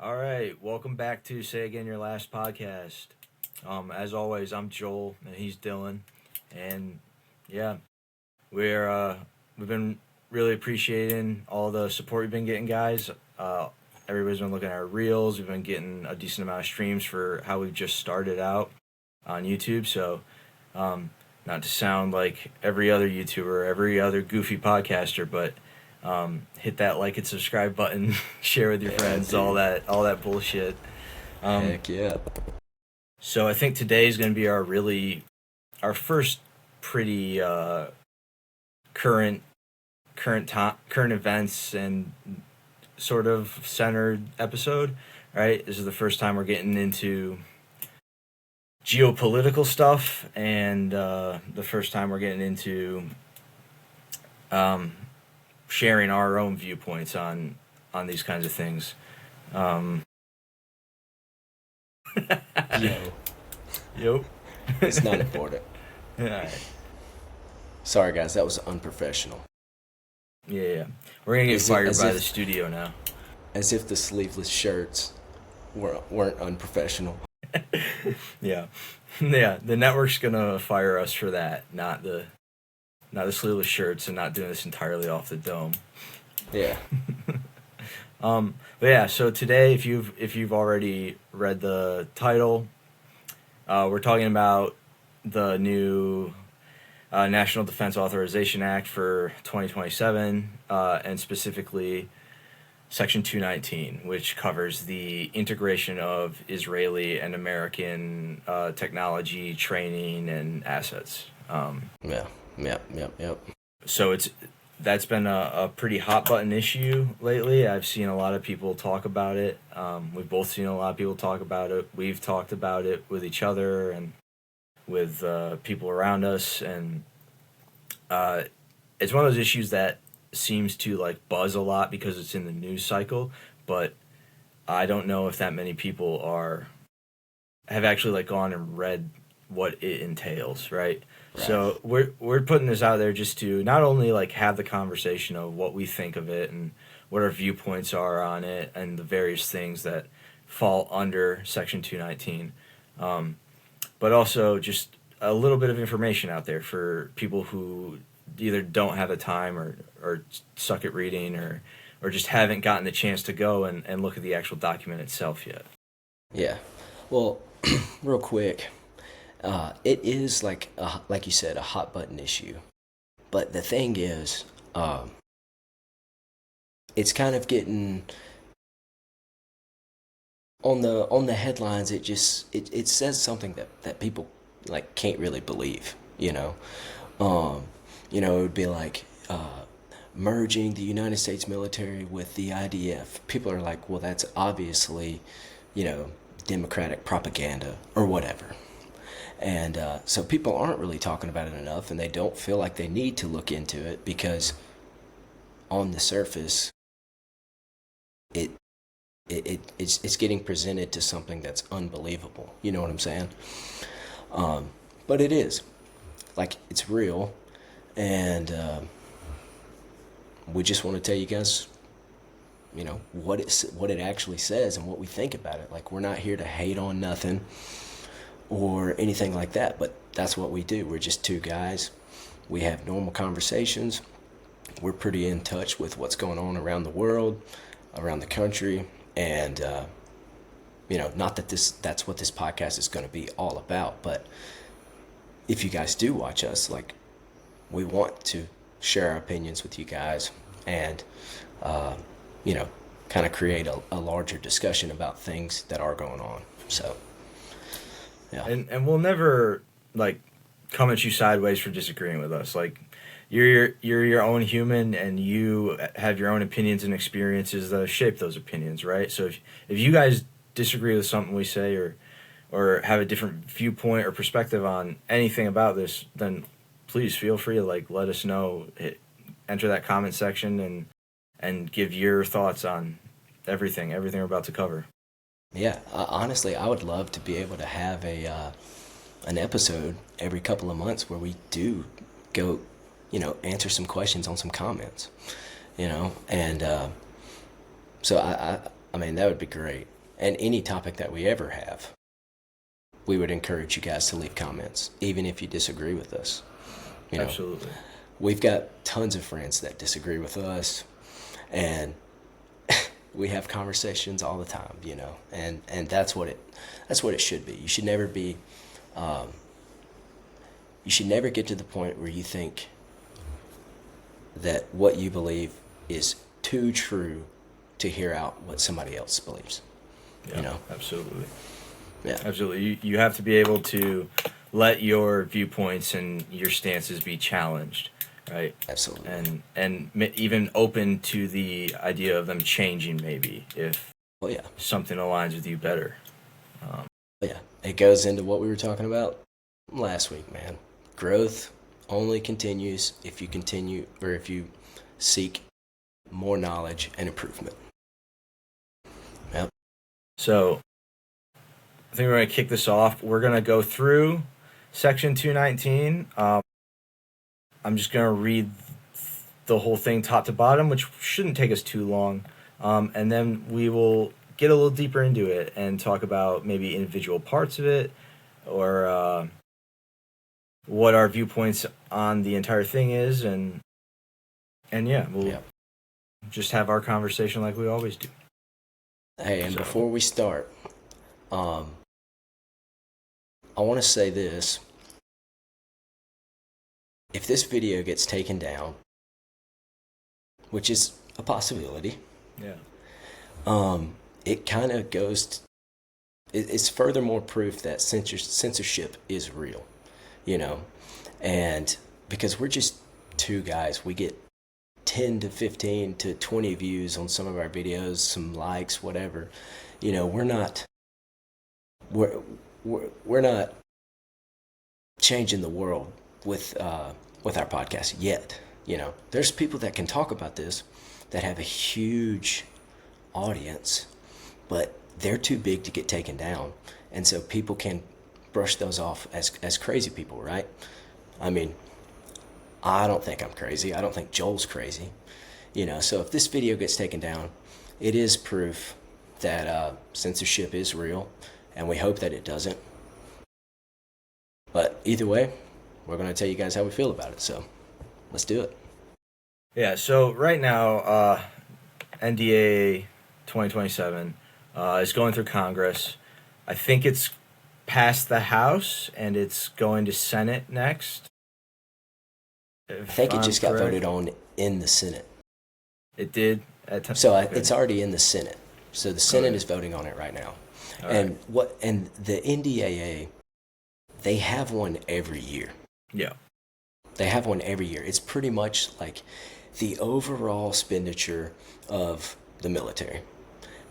All right, welcome back to Say Again Your Last podcast. As always, I'm Joel and he's Dylan, and yeah, we're we've been really appreciating all the support we've been getting, guys. Everybody's been looking at our reels. We've been getting a decent amount of streams for how we've just started out on YouTube. So, not to sound like every other YouTuber, every other goofy podcaster, but hit that like and subscribe button, share with your friends, dude. all that bullshit. Heck yeah. So I think today is going to be our first pretty current current events and sort of centered episode. Right, this is the first time we're getting into geopolitical stuff, and the first time we're getting into sharing our own viewpoints on these kinds of things. Yo, Yep. it's not important. Alright. Sorry, guys, that was unprofessional. Yeah. We're gonna get As if- fired as by if- the studio now. As if the sleeveless shirts weren't unprofessional. Yeah. Yeah. The network's gonna fire us for that, not the sleeveless shirts, and not doing this entirely off the dome. Yeah. But yeah, so today, if you've already read the title, we're talking about the new National Defense Authorization Act for 2027, and specifically Section 219, which covers the integration of Israeli and American technology, training, and assets. Yeah. Yep. So that's been a pretty hot button issue lately. I've seen a lot of people talk about it. We've both seen a lot of people talk about it. We've talked about it with each other and with people around us, and it's one of those issues that seems to like buzz a lot because it's in the news cycle, but I don't know if that many people have actually like gone and read what it entails, right? Right. So we're putting this out there just to not only like have the conversation of what we think of it and what our viewpoints are on it and the various things that fall under Section 219, but also just a little bit of information out there for people who either don't have the time or suck at reading or just haven't gotten the chance to go and look at the actual document itself yet. Yeah. Well, real quick, it is like you said, a hot button issue. But the thing is, it's kind of getting on the headlines. It says something that people like can't really believe. It would be like merging the United States military with the IDF. People are like, well, that's obviously, Democratic propaganda or whatever. And so people aren't really talking about it enough, and they don't feel like they need to look into it because on the surface, it's getting presented to something that's unbelievable. You know what I'm saying? But it is. Like, it's real, and we just want to tell you guys, what it actually says and what we think about it. Like, we're not here to hate on nothing or anything like that, but that's what we do. We're just two guys. We have normal conversations. We're pretty in touch with what's going on around the world, around the country, and not that that's what this podcast is going to be all about, but if you guys do watch us, like, we want to share our opinions with you guys and kind of create a larger discussion about things that are going on. So yeah. And we'll never like come at you sideways for disagreeing with us. Like, you're your own human, and you have your own opinions and experiences that shape those opinions, right? So if you guys disagree with something we say or have a different viewpoint or perspective on anything about this, then please feel free to like let us know. Enter that comment section and give your thoughts on everything we're about to cover. Yeah, honestly, I would love to be able to have an episode every couple of months where we do go, answer some questions on some comments, and so I mean, that would be great. and any topic that we ever have, we would encourage you guys to leave comments, even if you disagree with us. You know, Absolutely. we've got tons of friends that disagree with us, and we have conversations all the time, you know, and that's what it should be. You should never be, you should never get to the point where you think that what you believe is too true to hear out what somebody else believes. Yeah, you know? Absolutely. Yeah. Absolutely. You have to be able to let your viewpoints and your stances be challenged, right? Absolutely. And even open to the idea of them changing, maybe, if something aligns with you better. Yeah, it goes into what we were talking about last week, man. Growth only continues if you seek more knowledge and improvement. Yep. So I think we're going to kick this off. We're going to go through Section 219. I'm just going to read the whole thing top to bottom, which shouldn't take us too long. And then we will get a little deeper into it and talk about maybe individual parts of it, or what our viewpoints on the entire thing is. And yeah, we'll just have our conversation like we always do. Hey, and before we start, I want to say this. If this video gets taken down, which is a possibility, it kind of it's furthermore proof that censorship is real, you know, and because we're just two guys, we get 10 to 15 to 20 views on some of our videos, some likes, whatever, you know, we're not changing the world with our podcast yet. You know, there's people that can talk about this that have a huge audience, but they're too big to get taken down, and so people can brush those off as crazy people, right? I mean, I don't think I'm crazy. I don't think Joel's crazy. You know, so if this video gets taken down, it is proof that censorship is real, and we hope that it doesn't. But either way, we're going to tell you guys how we feel about it, so let's do it. Yeah, so right now, NDAA 2027 is going through Congress. I think it's passed the House, and it's going to Senate next. I think it just got voted on in the Senate. It did? It's already in the Senate. So the Senate is voting on it right now. And the NDAA, they have one every year. Yeah. They have one every year. It's pretty much like the overall expenditure of the military.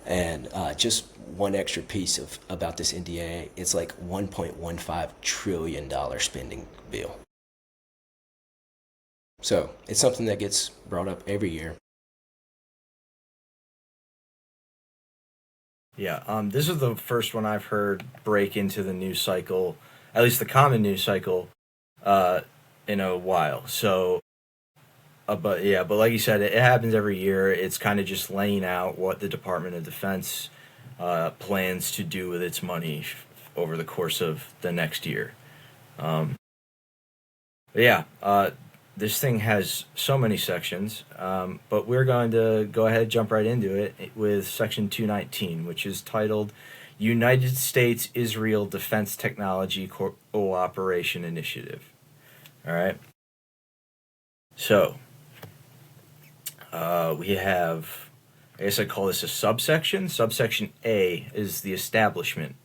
And just one extra piece about this NDAA, it's like $1.15 trillion spending bill. So it's something that gets brought up every year. Yeah, this is the first one I've heard break into the news cycle, at least the common news cycle, in a while. So, but like you said, it happens every year. It's kind of just laying out what the Department of Defense plans to do with its money over the course of the next year. This thing has so many sections, but we're going to go ahead and jump right into it with Section 219, which is titled United States-Israel Defense Technology Cooperation Initiative. All right. So, we have, I guess I'd call this a subsection. Subsection A is the establishment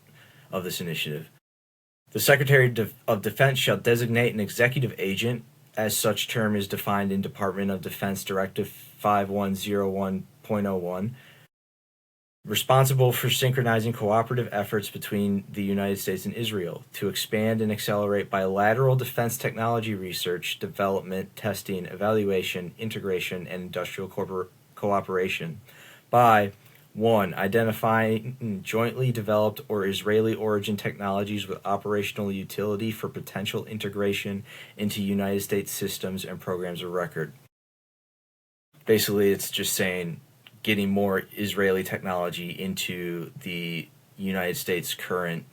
of this initiative. The Secretary of Defense shall designate an executive agent, as such term is defined in Department of Defense Directive 5101.01, responsible for synchronizing cooperative efforts between the United States and Israel to expand and accelerate bilateral defense technology research, development, testing, evaluation, integration, and industrial cooperation by 1. Identifying jointly developed or Israeli origin technologies with operational utility for potential integration into United States systems and programs of record. Basically, it's just saying getting more Israeli technology into the United States' current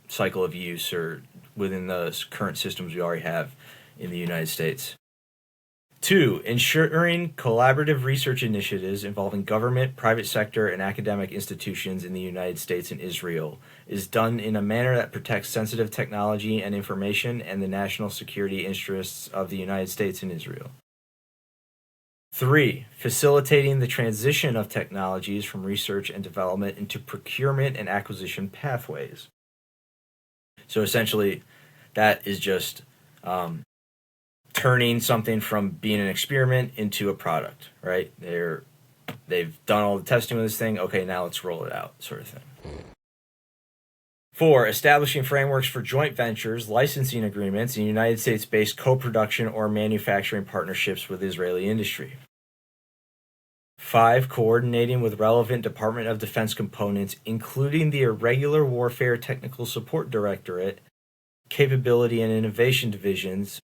cycle of use, or within the current systems we already have in the United States. 2, ensuring collaborative research initiatives involving government, private sector, and academic institutions in the United States and Israel is done in a manner that protects sensitive technology and information and the national security interests of the United States and Israel. 3, facilitating the transition of technologies from research and development into procurement and acquisition pathways. So essentially, that is just turning something from being an experiment into a product, right? They've done all the testing with this thing. Okay, now let's roll it out, sort of thing. 4, establishing frameworks for joint ventures, licensing agreements, and United States-based co-production or manufacturing partnerships with Israeli industry. 5, coordinating with relevant Department of Defense components, including the Irregular Warfare Technical Support Directorate, Capability and Innovation Divisions,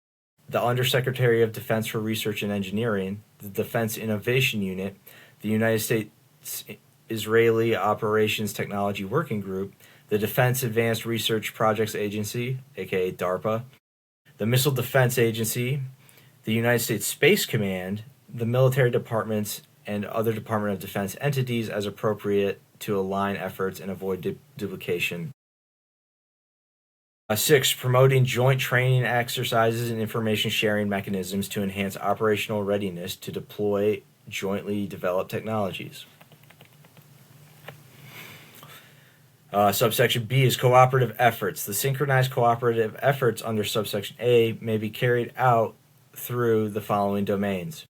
the Undersecretary of Defense for Research and Engineering, the Defense Innovation Unit, the United States Israeli Operations Technology Working Group, the Defense Advanced Research Projects Agency, aka DARPA, the Missile Defense Agency, the United States Space Command, the military departments, and other Department of Defense entities as appropriate to align efforts and avoid duplication. 6, promoting joint training exercises and information sharing mechanisms to enhance operational readiness to deploy jointly developed technologies. Subsection B is cooperative efforts. The synchronized cooperative efforts under subsection A may be carried out through the following domains.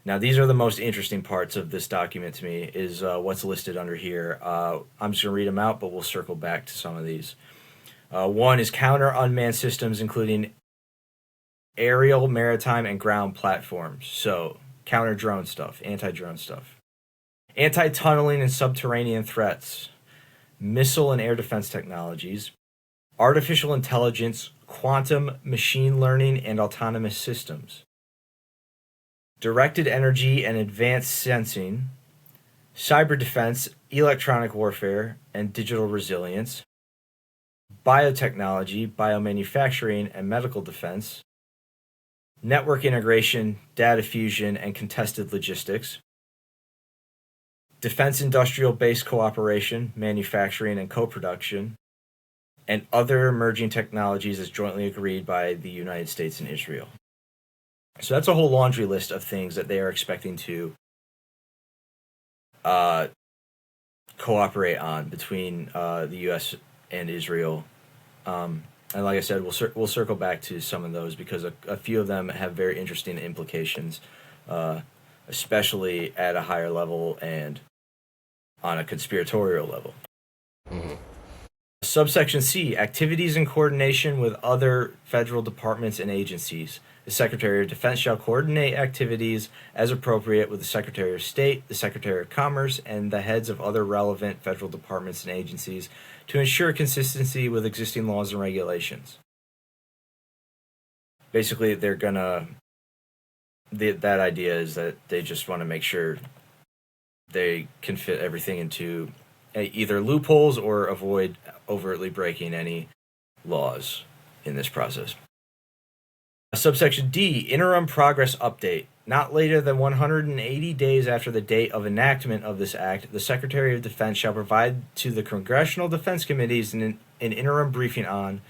Now, these are the most interesting parts of this document to me, is what's listed under here. I'm just going to read them out, but we'll circle back to some of these. 1 is counter unmanned systems, including aerial, maritime, and ground platforms. So, counter drone stuff, anti-drone stuff. Anti-tunneling and subterranean threats. Missile and air defense technologies. Artificial intelligence, quantum machine learning, and autonomous systems. Directed energy and advanced sensing. Cyber defense, electronic warfare, and digital resilience. Biotechnology, biomanufacturing, and medical defense. Network integration, data fusion, and contested logistics. Defense industrial base cooperation, manufacturing, and co-production. And other emerging technologies as jointly agreed by the United States and Israel. So that's a whole laundry list of things that they are expecting to cooperate on between the U.S. and Israel. And like I said, we'll circle back to some of those because a few of them have very interesting implications, especially at a higher level and on a conspiratorial level. Mm-hmm. Subsection C, activities in coordination with other federal departments and agencies. The Secretary of Defense shall coordinate activities as appropriate with the Secretary of State, the Secretary of Commerce, and the heads of other relevant federal departments and agencies to ensure consistency with existing laws and regulations. Basically, they're gonna... that idea is that they just want to make sure they can fit everything into either loopholes or avoid overtly breaking any laws in this process. Subsection D, interim progress update. Not later than 180 days after the date of enactment of this act, the Secretary of Defense shall provide to the Congressional Defense Committees an interim briefing on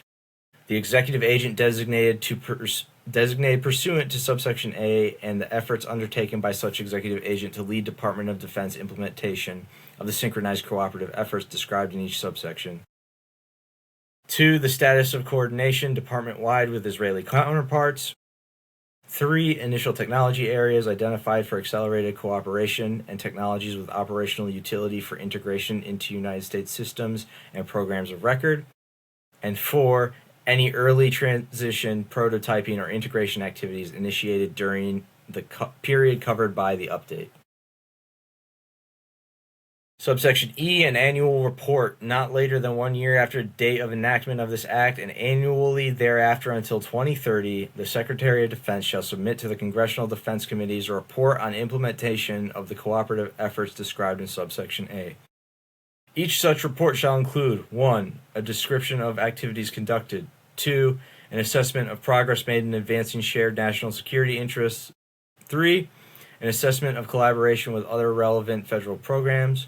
the executive agent designated pursuant to subsection A and the efforts undertaken by such executive agent to lead Department of Defense implementation of the synchronized cooperative efforts described in each subsection. 2, the status of coordination department-wide with Israeli counterparts. 3, initial technology areas identified for accelerated cooperation and technologies with operational utility for integration into United States systems and programs of record. And 4, any early transition, prototyping, or integration activities initiated during the period covered by the update. Subsection E, an annual report not later than 1 year after the date of enactment of this act and annually thereafter until 2030, the Secretary of Defense shall submit to the Congressional Defense Committees a report on implementation of the cooperative efforts described in subsection A. Each such report shall include 1. A description of activities conducted, 2. An assessment of progress made in advancing shared national security interests, 3. An assessment of collaboration with other relevant federal programs,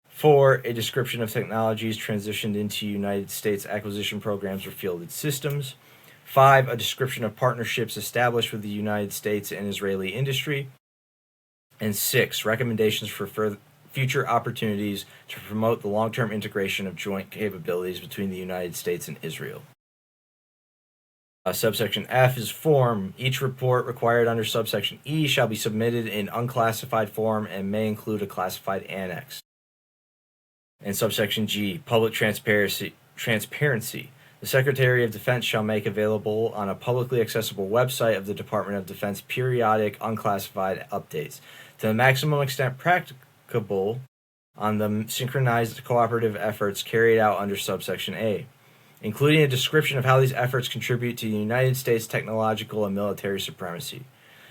4. A description of technologies transitioned into United States acquisition programs or fielded systems. 5. A description of partnerships established with the United States and Israeli industry. And 6. Recommendations for future opportunities to promote the long-term integration of joint capabilities between the United States and Israel. Subsection F is form. Each report required under subsection E shall be submitted in unclassified form and may include a classified annex. And subsection G, public transparency. The Secretary of Defense shall make available on a publicly accessible website of the Department of Defense periodic unclassified updates to the maximum extent practicable on the synchronized cooperative efforts carried out under subsection A, including a description of how these efforts contribute to the United States technological and military supremacy.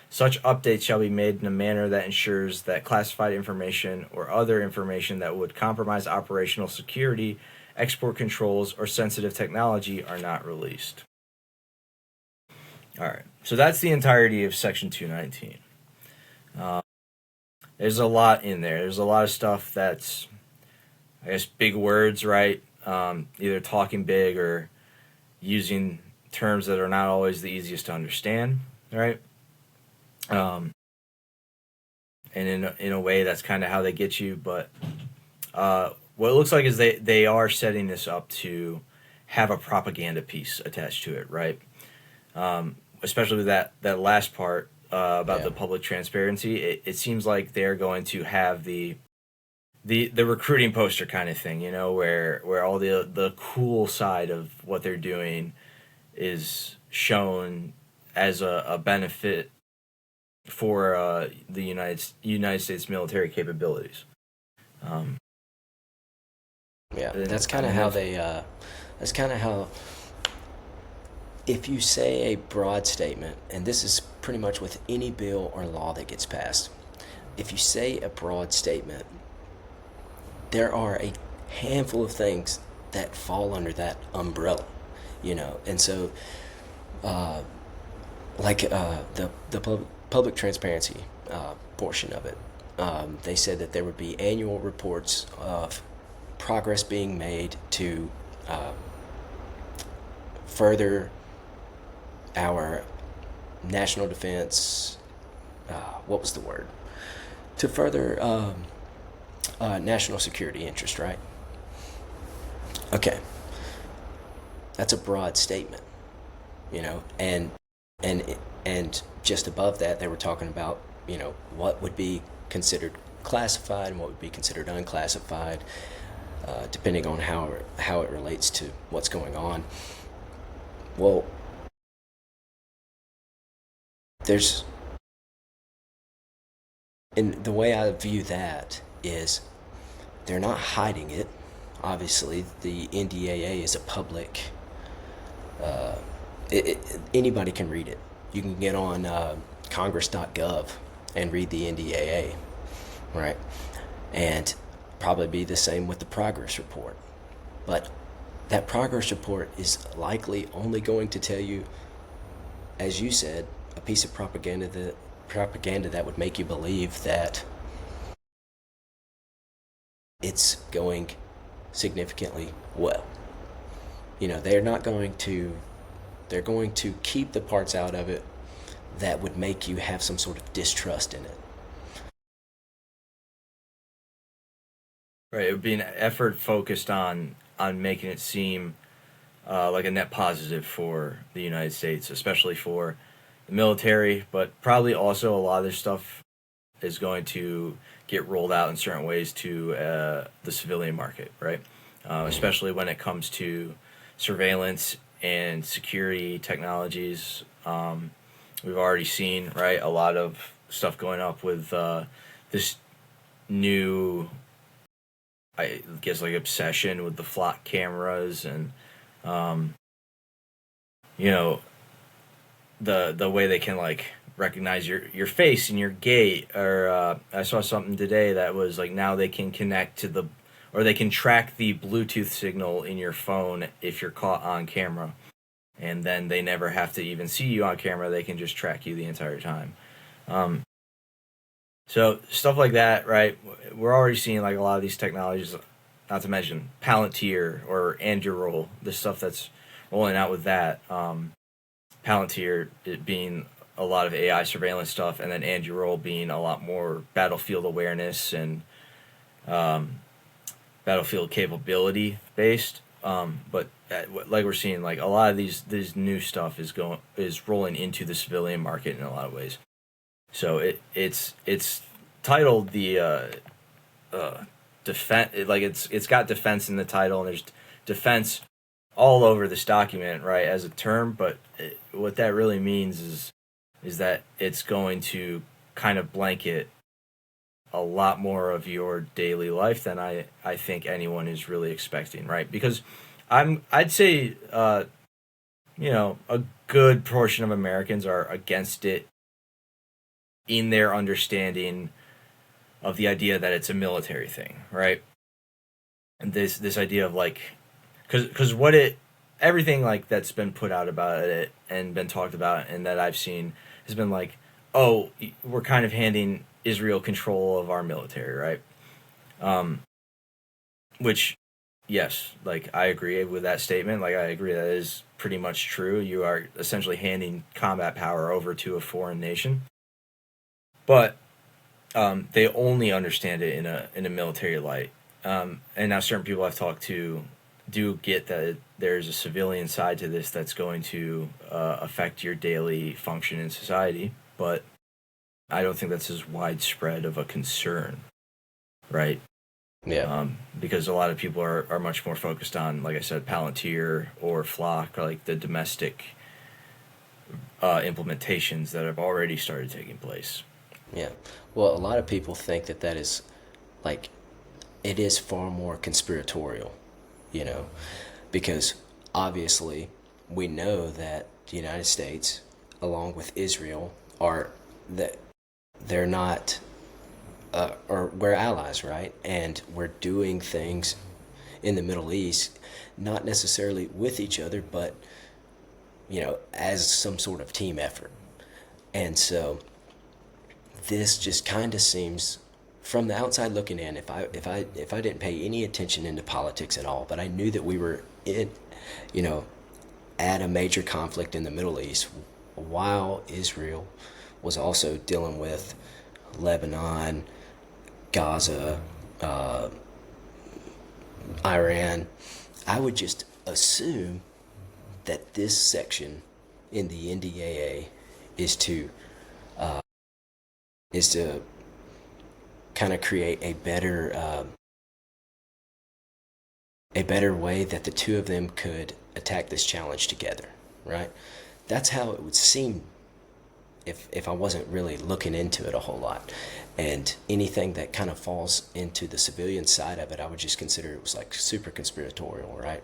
Such updates shall be made in a manner that ensures that classified information or other information that would compromise operational security, export controls, or sensitive technology are not released. All right, so that's the entirety of Section 219. There's a lot in there. There's a lot of stuff that's, I guess, big words, right? Either talking big or using terms that are not always the easiest to understand, right? And in a way, that's kind of how they get you. But what it looks like is they are setting this up to have a propaganda piece attached to it, right? Especially with that last part about the public transparency. It seems like they're going to have the recruiting poster kind of thing, you know, where all the cool side of what they're doing is shown as a benefit for the United States military capabilities. That's kind of how they. That's kind of how. If you say a broad statement, and this is pretty much with any bill or law that gets passed, if you say a broad statement, there are a handful of things that fall under that umbrella, you know, and so, the public transparency portion of it. They said that there would be annual reports of progress being made to further our national defense. What was the word? To further national security interest, right? Okay, that's a broad statement, you know, and just above that, they were talking about, you know, what would be considered classified and what would be considered unclassified, depending on how it relates to what's going on. Well, and the way I view that is they're not hiding it. Obviously, the NDAA is a public. Anybody can read it. You can get on Congress.gov and read the NDAA, right? And probably be the same with the progress report. But that progress report is likely only going to tell you, as you said, a piece of propaganda that would make you believe that it's going significantly well. You know, they're going to keep the parts out of it that would make you have some sort of distrust in it. Right, it would be an effort focused on making it seem like a net positive for the United States, especially for the military, but probably also a lot of this stuff is going to get rolled out in certain ways to the civilian market, right? Especially when it comes to surveillance and security technologies. We've already seen, right, a lot of stuff going up with this new I guess like obsession with the flock cameras and you know the way they can like recognize your face and your gait. Or I saw something today that was like now they can connect to the or they can track the Bluetooth signal in your phone if you're caught on camera, and then they never have to even see you on camera. They can just track you the entire time. Um, so stuff like that, right? We're already seeing like a lot of these technologies. Not to mention Palantir or Anduril, the stuff that's rolling out with that. Palantir it being a lot of AI surveillance stuff, and then Anduril being a lot more battlefield awareness and um, battlefield capability based. But like we're seeing, like a lot of these new stuff is rolling into the civilian market in a lot of ways. So it's titled the defense. Like it's got defense in the title, and there's defense all over this document, right, as a term. But what that really means is that it's going to kind of blanket a lot more of your daily life than I think anyone is really expecting, right? Because I'd say a good portion of Americans are against it in their understanding of the idea that it's a military thing, right? And this idea of like, because what it everything like that's been put out about it and been talked about and that I've seen has been like, oh, we're kind of handing Israel control of our military, right? Um, which, yes, like I agree with that statement. Like I agree that is pretty much true. You are essentially handing combat power over to a foreign nation, but they only understand it in a military light. And now certain people I've talked to do get that there's a civilian side to this that's going to affect your daily function in society, but I don't think that's as widespread of a concern, right? Yeah. Because a lot of people are much more focused on, like I said, Palantir or Flock, or like the domestic implementations that have already started taking place. Yeah. Well, a lot of people think that that is like it is far more conspiratorial, you know, because obviously we know that the United States, along with Israel, are that they're not or we're allies, right? And we're doing things in the Middle East, not necessarily with each other, but as some sort of team effort. And so this just kind of seems, from the outside looking in, if I didn't pay any attention into politics at all, but I knew that we were in, you know, at a major conflict in the Middle East, while Israel was also dealing with Lebanon, Gaza, Iran, I would just assume that this section in the NDAA is to kind of create a better way that the two of them could attack this challenge together, right? That's how it would seem if I wasn't really looking into it a whole lot. And anything that kind of falls into the civilian side of it, I would just consider it was like super conspiratorial, right?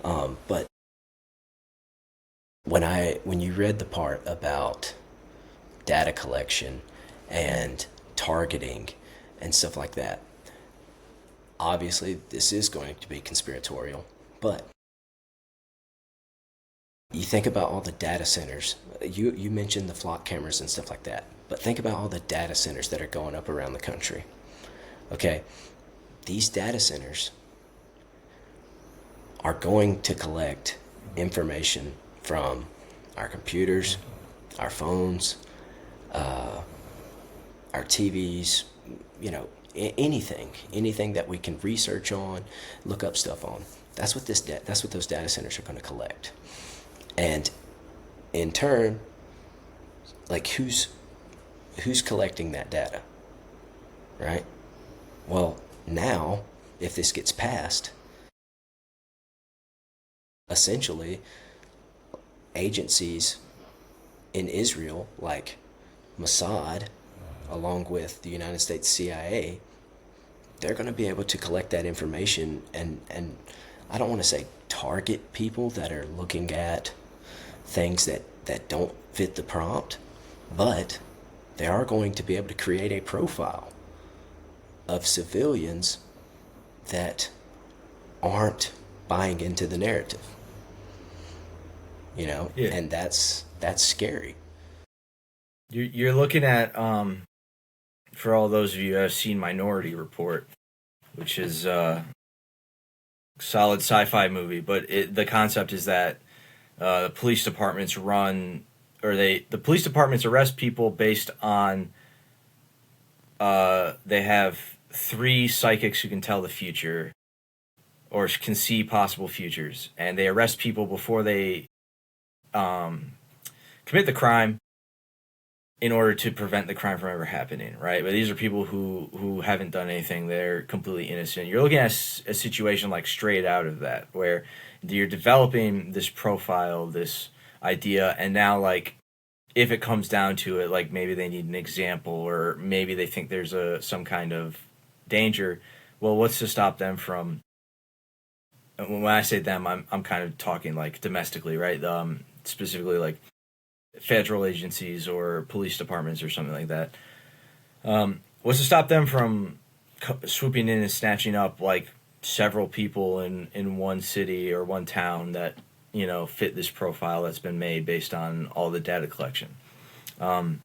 But when you read the part about data collection and targeting and stuff like that, obviously this is going to be conspiratorial, but you think about all the data centers. You mentioned the flock cameras and stuff like that, but think about all the data centers that are going up around the country. Okay, these data centers are going to collect information from our computers, our phones, our TVs, anything that we can research on, look up stuff on. That's what those data centers are going to collect. And in turn, like who's collecting that data, right? Well, now if this gets passed, essentially agencies in Israel like Mossad, along with the United States CIA, they're going to be able to collect that information, and I don't want to say target people that are looking at things that don't fit the prompt, but they are going to be able to create a profile of civilians that aren't buying into the narrative, Yeah. and that's scary. You're looking at for all those of you who have seen Minority Report, which is a solid sci-fi movie, but the concept is that the police departments the police departments arrest people based on they have three psychics who can tell the future or can see possible futures, and they arrest people before they commit the crime in order to prevent the crime from ever happening, right? But these are people who haven't done anything; they're completely innocent. You're looking at a situation like straight out of that, where you're developing this profile, this idea, and now like if it comes down to it, like maybe they need an example, or maybe they think there's some kind of danger. Well, what's to stop them from? When I say them, I'm kind of talking like domestically, right? Specifically like federal agencies or police departments or something like that. What's to stop them from swooping in and snatching up like several people in one city or one town that fit this profile that's been made based on all the data collection? And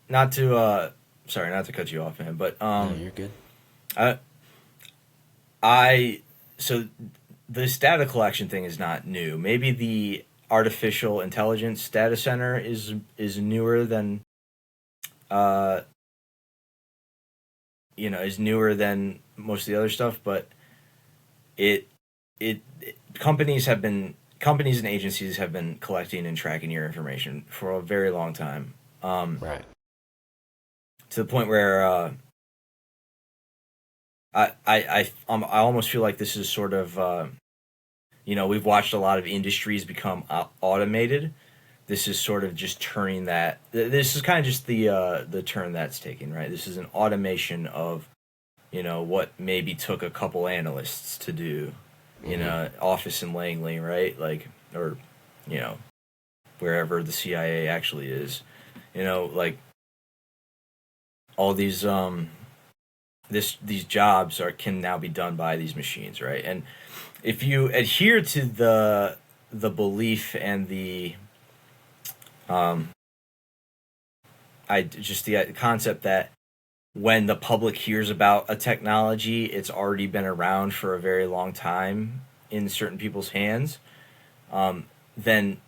not to sorry, not to cut you off, man, but No, you're good. So this data collection thing is not new. Maybe the artificial intelligence data center is newer than is newer than most of the other stuff, but it companies and agencies have been collecting and tracking your information for a very long time. Right. To the point where I almost feel like this is sort of we've watched a lot of industries become automated. This is sort of just turning that. This is kind of just the turn that's taking, right? This is an automation of what maybe took a couple analysts to do in a office in Langley, right? Like, or wherever the CIA actually is, like all these these jobs can now be done by these machines, right? And if you adhere to the belief and the the concept that when the public hears about a technology, it's already been around for a very long time in certain people's hands, then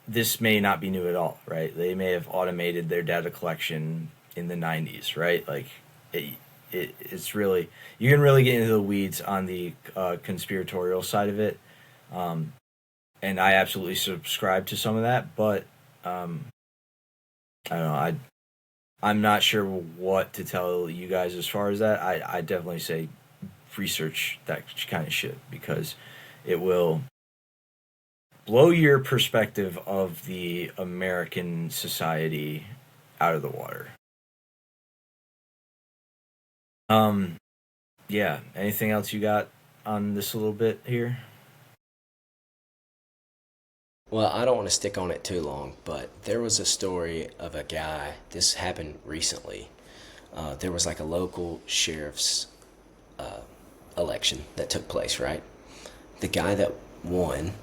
this may not be new at all, right? They may have automated their data collection in the 90s, right? Like it's really, you can really get into the weeds on the conspiratorial side of it, and I absolutely subscribe to some of that, but I don't know, I'm not sure what to tell you guys as far as that. I definitely say research that kind of shit, because it will blow your perspective of the American society out of the water. Yeah. Anything else you got on this a little bit here? Well, I don't want to stick on it too long, but there was a story of a guy. This happened recently. There was like a local sheriff's election that took place, right? The guy that won,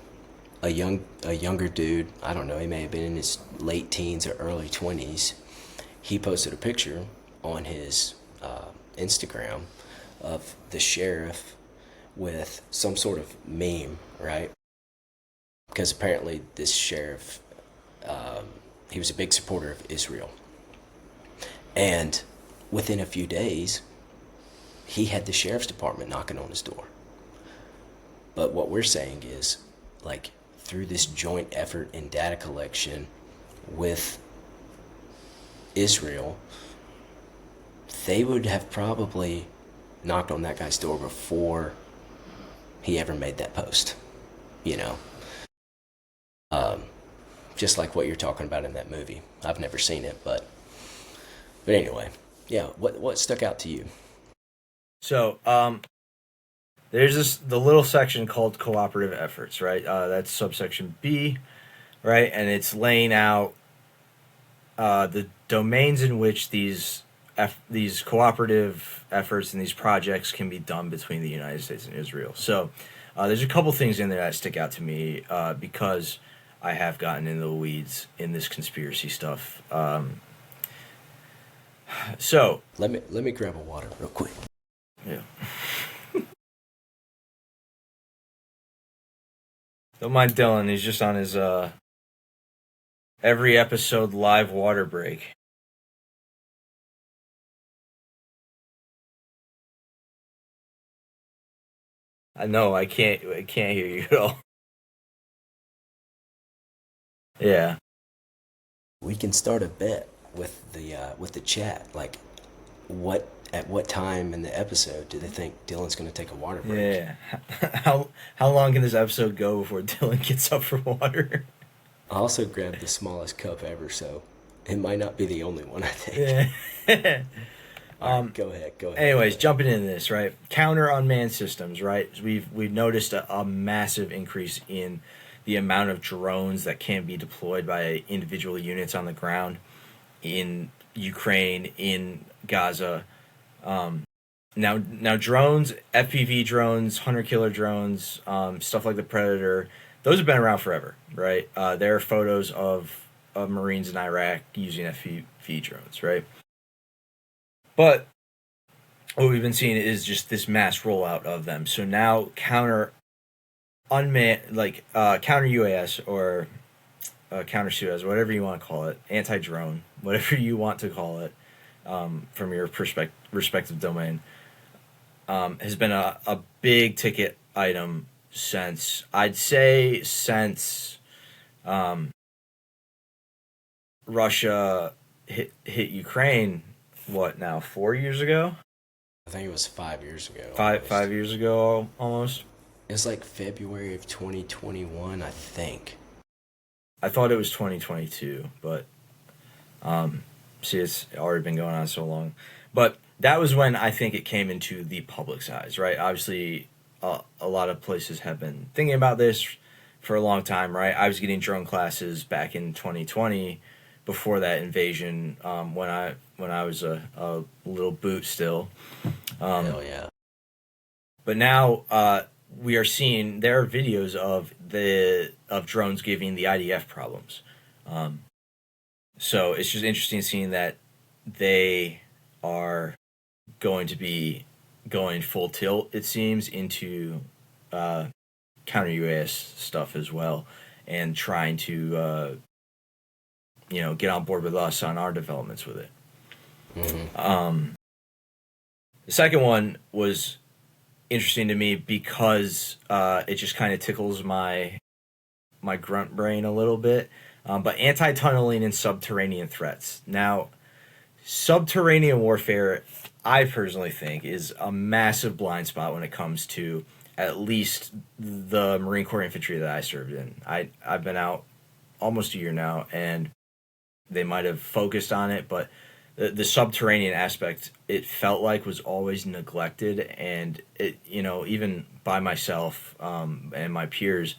a younger dude, I don't know, he may have been in his late teens or early 20s. He posted a picture on his Instagram of the sheriff with some sort of meme, right? Because apparently this sheriff, he was a big supporter of Israel. And within a few days, he had the sheriff's department knocking on his door. But what we're saying is, like, through this joint effort in data collection with Israel, they would have probably knocked on that guy's door before he ever made that post, you know? Just like what you're talking about in that movie. I've never seen it, but anyway, yeah. What stuck out to you? So, there's the little section called cooperative efforts, right? That's subsection B, right? And it's laying out the domains in which these cooperative efforts and these projects can be done between the United States and Israel. So, there's a couple things in there that stick out to me because I have gotten into the weeds in this conspiracy stuff. So, Let me grab a water real quick. yeah. Don't mind Dylan. He's just on his every episode live water break. I know I can't hear you at all. Yeah. We can start a bet with the chat. Like, at what time in the episode do they think Dylan's going to take a water break? Yeah. How long can this episode go before Dylan gets up for water? I also grabbed the smallest cup ever, so it might not be the only one I take. Yeah. All right, go ahead. Anyways, jumping into this, right? Counter unmanned systems, right? We've noticed a massive increase in the amount of drones that can be deployed by individual units on the ground in Ukraine, in Gaza. Now drones, FPV drones, hunter killer drones, stuff like the Predator, those have been around forever, right? There are photos of Marines in Iraq using FPV drones, right? But what we've been seeing is just this mass rollout of them. So now unmanned, like counter UAS or counter CUAS, whatever you want to call it, anti drone, whatever you want to call it, from your respective domain, has been a big ticket item since Russia hit Ukraine. What now? 4 years ago? I think it was 5 years ago. Five years ago almost. It was like February of 2021, I think. I thought it was 2022, but see, it's already been going on so long. But that was when I think it came into the public's eyes, right? Obviously, a lot of places have been thinking about this for a long time, right? I was getting drone classes back in 2020 before that invasion, when I was a little boot still. Hell yeah. But now we are seeing there are videos of drones giving the IDF problems. So it's just interesting seeing that they are going to be going full tilt, it seems, into counter UAS stuff as well, and trying to get on board with us on our developments with it. Mm-hmm. The second one was interesting to me because it just kind of tickles my grunt brain a little bit. But anti-tunneling and subterranean threats. Now, subterranean warfare, I personally think, is a massive blind spot when it comes to at least the Marine Corps infantry that I served in. I've been out almost a year now, and they might have focused on it, but the subterranean aspect, it felt like, was always neglected, and it, even by myself and my peers,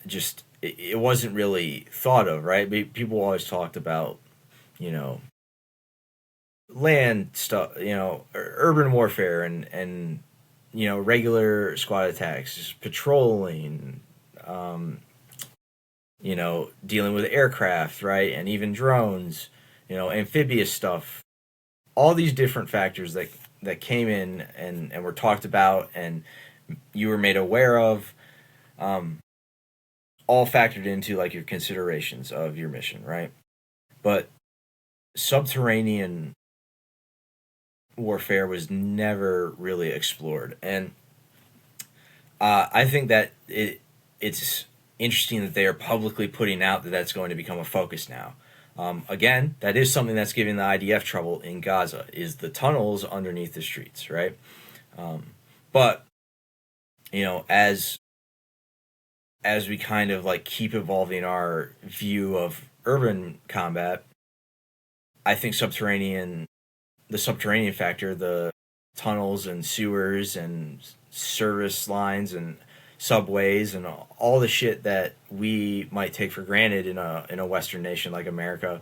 just it wasn't really thought of, right? People always talked about, land stuff, urban warfare and regular squad attacks, just patrolling, dealing with aircraft, right? And even drones, amphibious stuff. All these different factors that came in and were talked about and you were made aware of, all factored into like your considerations of your mission, right? But subterranean warfare was never really explored, and I think that it's interesting that they are publicly putting out that that's going to become a focus now. Again, that is something that's giving the IDF trouble in Gaza, is the tunnels underneath the streets, right? But as we kind of like keep evolving our view of urban combat, I think the subterranean factor, the tunnels and sewers and service lines and subways and all the shit that we might take for granted in a Western nation like America,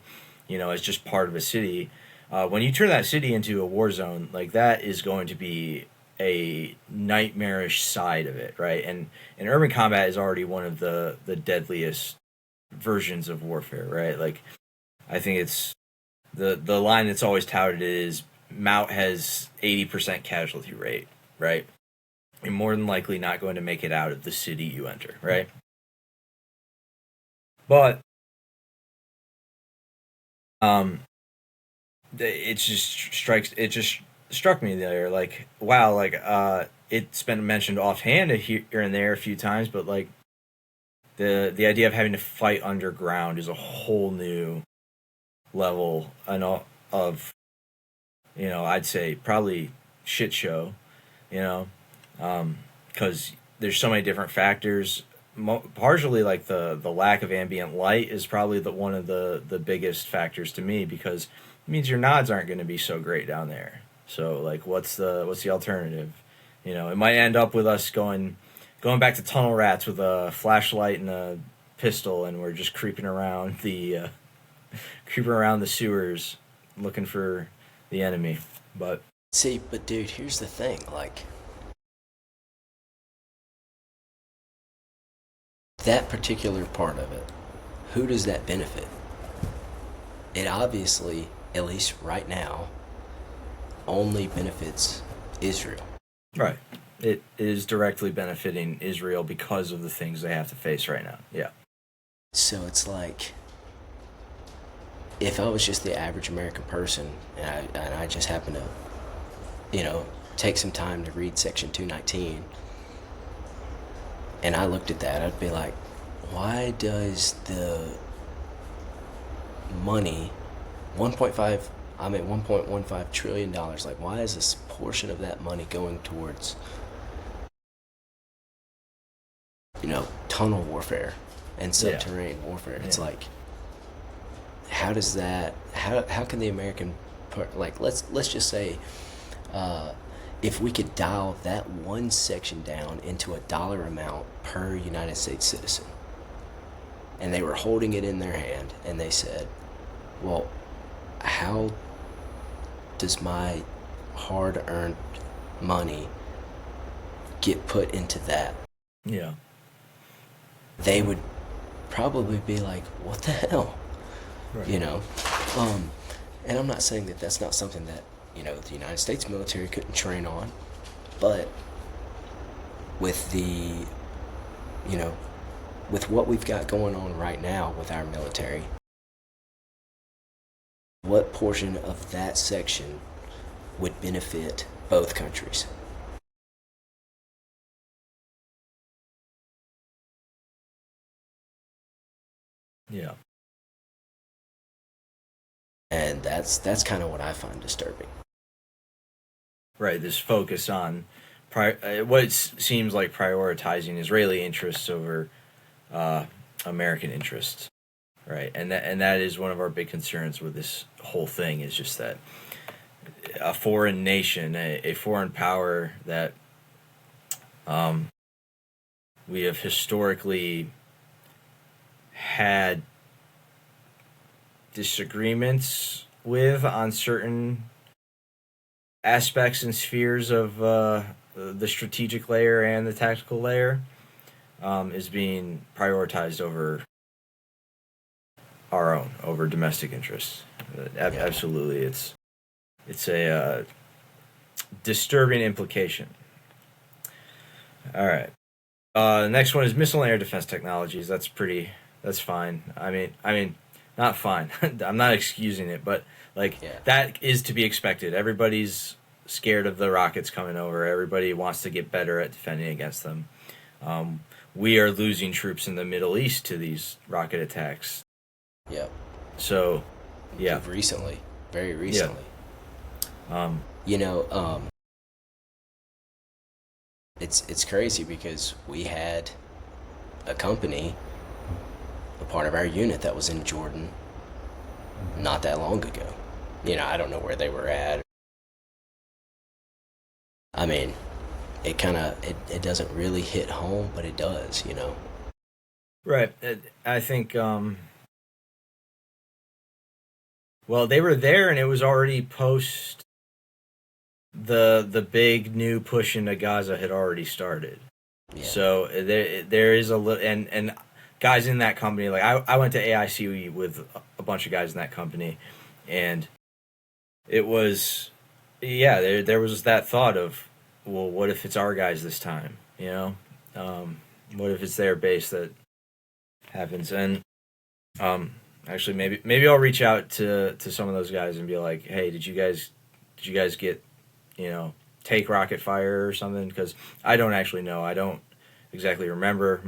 as just part of a city. When you turn that city into a war zone, like that is going to be a nightmarish side of it, right? And urban combat is already one of the deadliest versions of warfare, right? Like, I think it's the line that's always touted is Mout has 80% casualty rate, right? You're more than likely not going to make it out of the city you enter, right? But it just struck me there, like, wow, like it's been mentioned offhand here and there a few times, but like the idea of having to fight underground is a whole new level of, I'd say probably shit show, you know, because there's so many different factors. Partially, like the lack of ambient light is probably one of the biggest factors to me, because it means your nods aren't going to be so great down there. So like, what's the alternative? It might end up with us going back to tunnel rats with a flashlight and a pistol, and we're just creeping around the sewers looking for the enemy. But see, but dude, here's the thing, like, that particular part of it, who does that benefit? It obviously, at least right now, only benefits Israel. right, it is directly benefiting Israel because of the things they have to face right now. Yeah. So it's like, if I was just the average American person, and I just happen to, take some time to read Section 219, and I looked at that, I'd be like, why does the money, $1.15 trillion, like, why is this portion of that money going towards, tunnel warfare and subterranean warfare? It's like, how does that, how can the American, like, let's just say, if we could dial that one section down into a dollar amount per United States citizen, and they were holding it in their hand, and they said, well, how does my hard-earned money get put into that? Yeah. They would probably be like, what the hell? Right. And I'm not saying that that's not something that, the United States military couldn't train on, but with with what we've got going on right now with our military, what portion of that section would benefit both countries? Yeah. And that's kind of what I find disturbing. Right. This focus on what it seems like prioritizing Israeli interests over American interests. Right. And that is one of our big concerns with this whole thing, is just that a foreign nation, a foreign power that we have historically had disagreements with on certain aspects and spheres of the strategic layer and the tactical layer, is being prioritized over our own, over domestic interests. Absolutely, it's a disturbing implication. All right. The next one is missile and air defense technologies. That's fine. I mean, not fine. I'm not excusing it, but that is to be expected. Everybody's scared of the rockets coming over. Everybody wants to get better at defending against them. We are losing troops in the Middle East to these rocket attacks. Yep. So, yeah. Recently, very recently. Yeah. It's crazy, because we had a company, a part of our unit, that was in Jordan not that long ago. I don't know where they were at I mean, it doesn't really hit home, but it does, you know. Right. I think well, they were there and it was already post the big new push into Gaza had already started. Yeah. So there is a little and guys in that company, like I went to AIC with a bunch of guys in that company, and it was, yeah, there was that thought of, well, what if it's our guys this time, you know? What if it's their base that happens? And um, actually, maybe I'll reach out to some of those guys and be like, hey, did you guys get, you know, take rocket fire or something? Because I don't actually know. I don't exactly remember.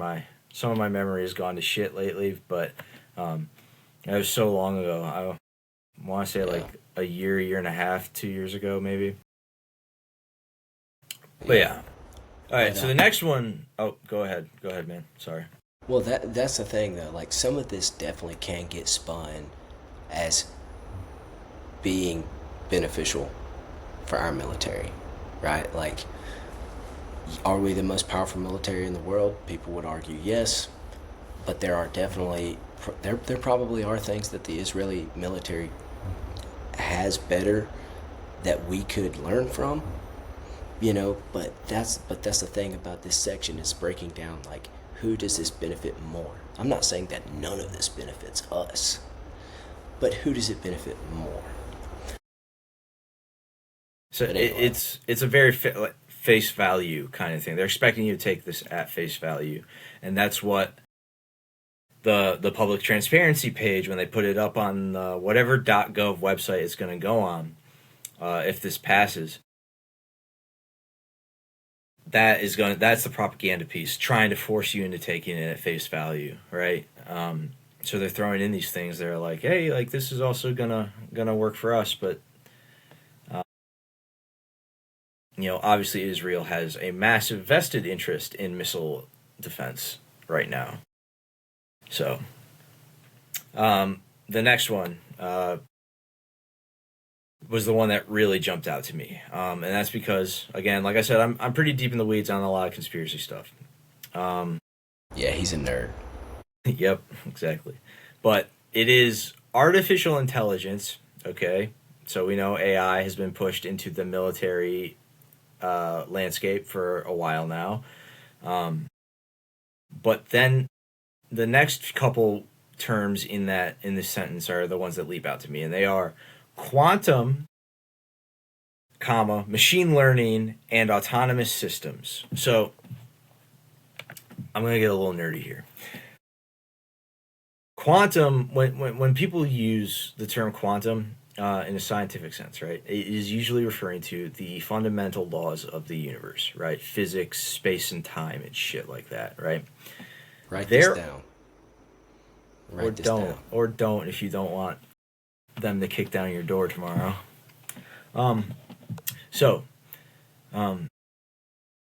Some of my memory has gone to shit lately, but it was so long ago. I want to say Yeah. like a year and a half, 2 years ago, maybe. But Yeah. yeah. All right. But So the next one, oh, go ahead, man. Sorry. well, that's the thing though. Like some of this definitely can get spun as being beneficial for our military, right? Like, are we the most powerful military in the world? People would argue yes, but there are definitely there probably are things that the Israeli military has better that we could learn from, you know. But that's the thing about this section is breaking down like who does this benefit more. I'm not saying that none of this benefits us, but who does it benefit more? So But anyway, it's a very like, face value kind of thing. They're expecting you to take this at face value, and that's what the public transparency page, when they put it up on the whatever .gov website it's going to go on, if this passes, that's the propaganda piece, trying to force you into taking it at face value, right? So they're throwing in these things. They're like, hey, like this is also gonna work for us, but you know, obviously Israel has a massive vested interest in missile defense right now. So the next one was the one that really jumped out to me, and that's because, again, like I said, I'm pretty deep in the weeds on a lot of conspiracy stuff. Um, yeah, he's a nerd. yep, exactly. But it is artificial intelligence. Okay, so we know AI has been pushed into the military landscape for a while now. But then the next couple terms in this sentence are the ones that leap out to me, and they are quantum, comma, machine learning, and autonomous systems. So I'm gonna get a little nerdy here. Quantum, when people use the term quantum in a scientific sense, right, it is usually referring to the fundamental laws of the universe, right? Physics, space and time, and shit like that, right? Write this There, down. Write this down. or don't if you don't want them to kick down your door tomorrow. Um, so, um,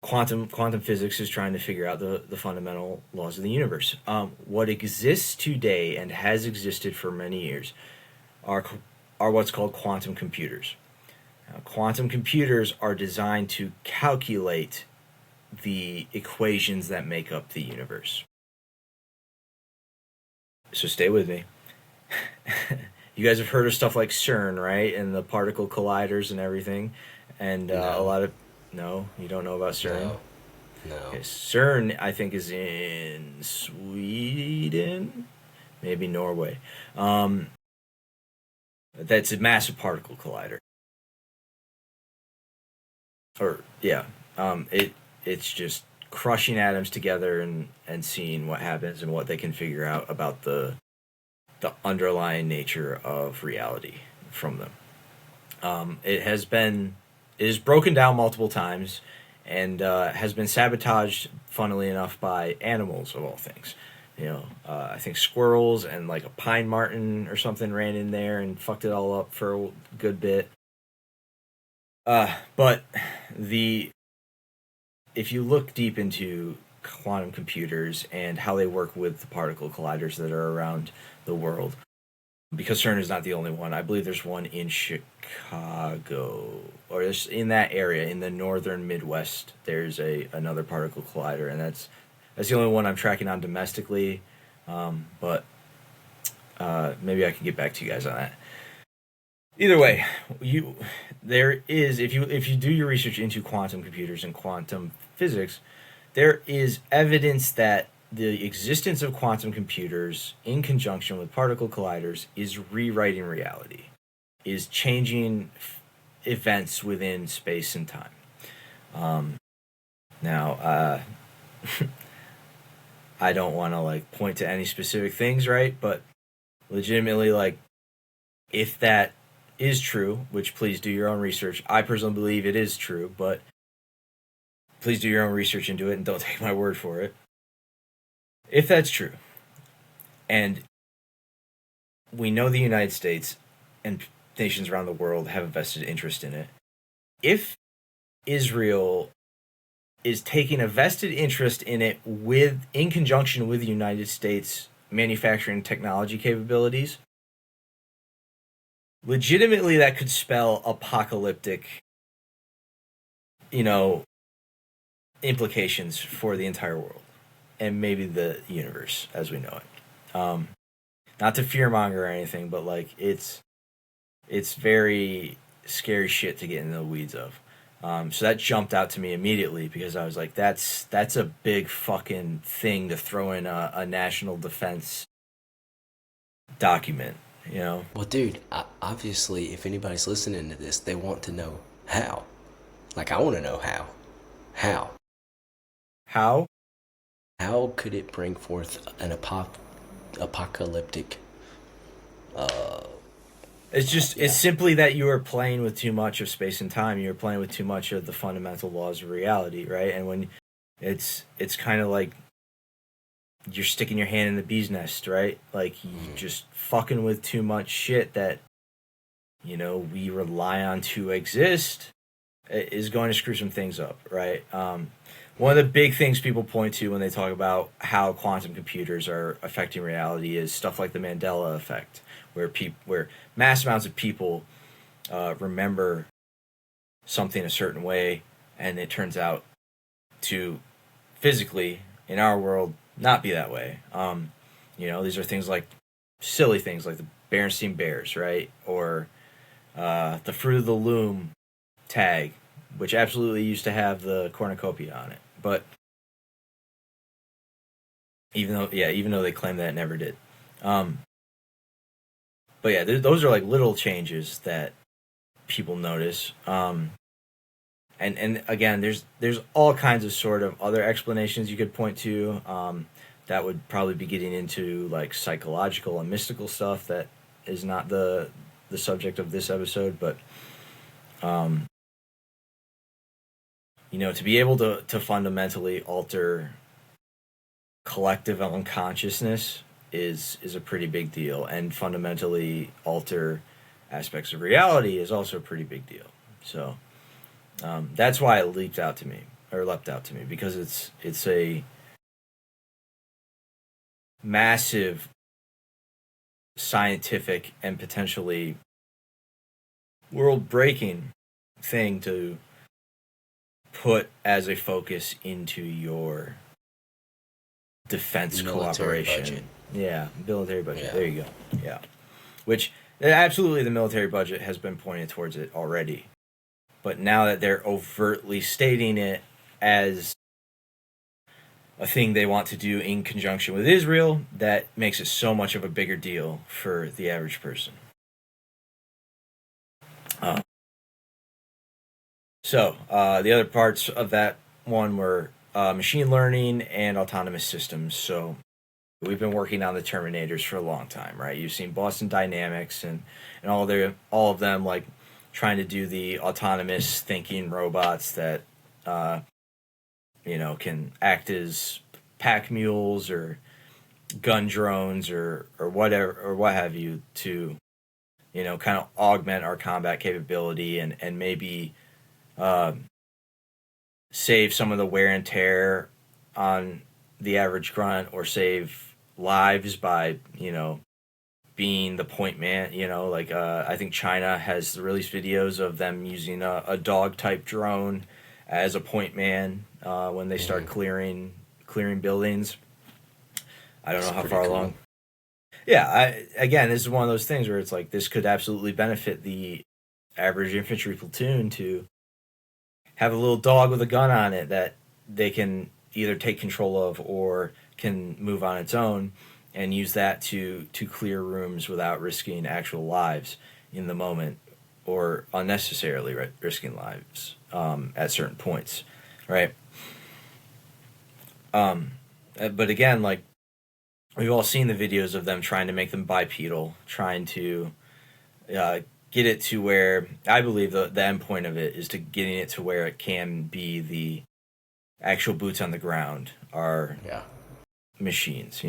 quantum physics is trying to figure out the fundamental laws of the universe. What exists today and has existed for many years are are what's called quantum computers. Now, quantum computers are designed to calculate the equations that make up the universe. So stay with me. You guys have heard of stuff like CERN, right? And the particle colliders and everything. And a No, lot of. No, you don't know about CERN? no, no. Okay, CERN, I think, is in Sweden, maybe Norway. Um, that's a massive particle collider. Or yeah, it's just crushing atoms together and seeing what happens and what they can figure out about the underlying nature of reality from them. It is broken down multiple times and has been sabotaged, funnily enough, by animals of all things. You know, I think squirrels and like a pine marten or something ran in there and fucked it all up for a good bit. But the if you look deep into quantum computers and how they work with the particle colliders that are around the world, because CERN is not the only one. I believe there's one in Chicago, or in that area in the northern Midwest. There's another particle collider, and that's the only one I'm tracking on domestically. But maybe I can get back to you guys on that. Either way, there is, if you do your research into quantum computers and quantum physics, there is evidence that the existence of quantum computers in conjunction with particle colliders is rewriting reality, is changing events within space and time. Now, I don't want to like point to any specific things, right? But legitimately, like, if that is true, which please do your own research. I personally believe it is true, but please do your own research into it and don't take my word for it. If that's true, and we know the United States and nations around the world have a vested interest in it, if Israel is taking a vested interest in it in conjunction with the United States manufacturing technology capabilities, legitimately that could spell apocalyptic, implications for the entire world and maybe the universe as we know it. Not to fearmonger or anything, but like it's very scary shit to get into the weeds of. So that jumped out to me immediately because I was like, that's a big fucking thing to throw in a national defense document, Well, dude, obviously, if anybody's listening to this, they want to know how. Like, I want to know how. How? How? How could it bring forth an apocalyptic? It's simply that you are playing with too much of space and time. You're playing with too much of the fundamental laws of reality, right? And when it's kind of like you're sticking your hand in the bee's nest, right? Like you're just fucking with too much shit that we rely on to exist is going to screw some things up, right? One of the big things people point to when they talk about how quantum computers are affecting reality is stuff like the Mandela effect, where mass amounts of people remember something a certain way, and it turns out to physically in our world not be that way. These are things like silly things like the Berenstain Bears, right? Or the Fruit of the Loom tag, which absolutely used to have the cornucopia on it, but even though they claim that it never did. But yeah, those are like little changes that people notice. And again, there's all kinds of sort of other explanations you could point to. That would probably be getting into like psychological and mystical stuff that is not the subject of this episode, but to be able to fundamentally alter collective unconsciousness is a pretty big deal, and fundamentally alter aspects of reality is also a pretty big deal. So that's why it leapt out to me, because it's a massive scientific and potentially world-breaking thing to put as a focus into your defense military cooperation. Budget. Yeah, military budget. Yeah. There you go. Yeah. Which, absolutely, the military budget has been pointed towards it already. But now that they're overtly stating it as a thing they want to do in conjunction with Israel, that makes it so much of a bigger deal for the average person. So, the other parts of that one were machine learning and autonomous systems. So, we've been working on the Terminators for a long time, right? You've seen Boston Dynamics and all of them like trying to do the autonomous thinking robots that can act as pack mules or gun drones or whatever or what have you to kind of augment our combat capability and maybe save some of the wear and tear on the average grunt, or save lives by being the point man. Like I think China has released videos of them using a dog type drone as a point man when they start clearing buildings. I don't know how far along. Yeah, again, this is one of those things where it's like this could absolutely benefit the average infantry platoon to have a little dog with a gun on it that they can either take control of or can move on its own and use that to clear rooms without risking actual lives in the moment or unnecessarily risking lives at certain points, right? But again, like, we've all seen the videos of them trying to make them bipedal, trying to get it to where I believe the end point of it is to getting it to where it can be the actual boots on the ground are machines,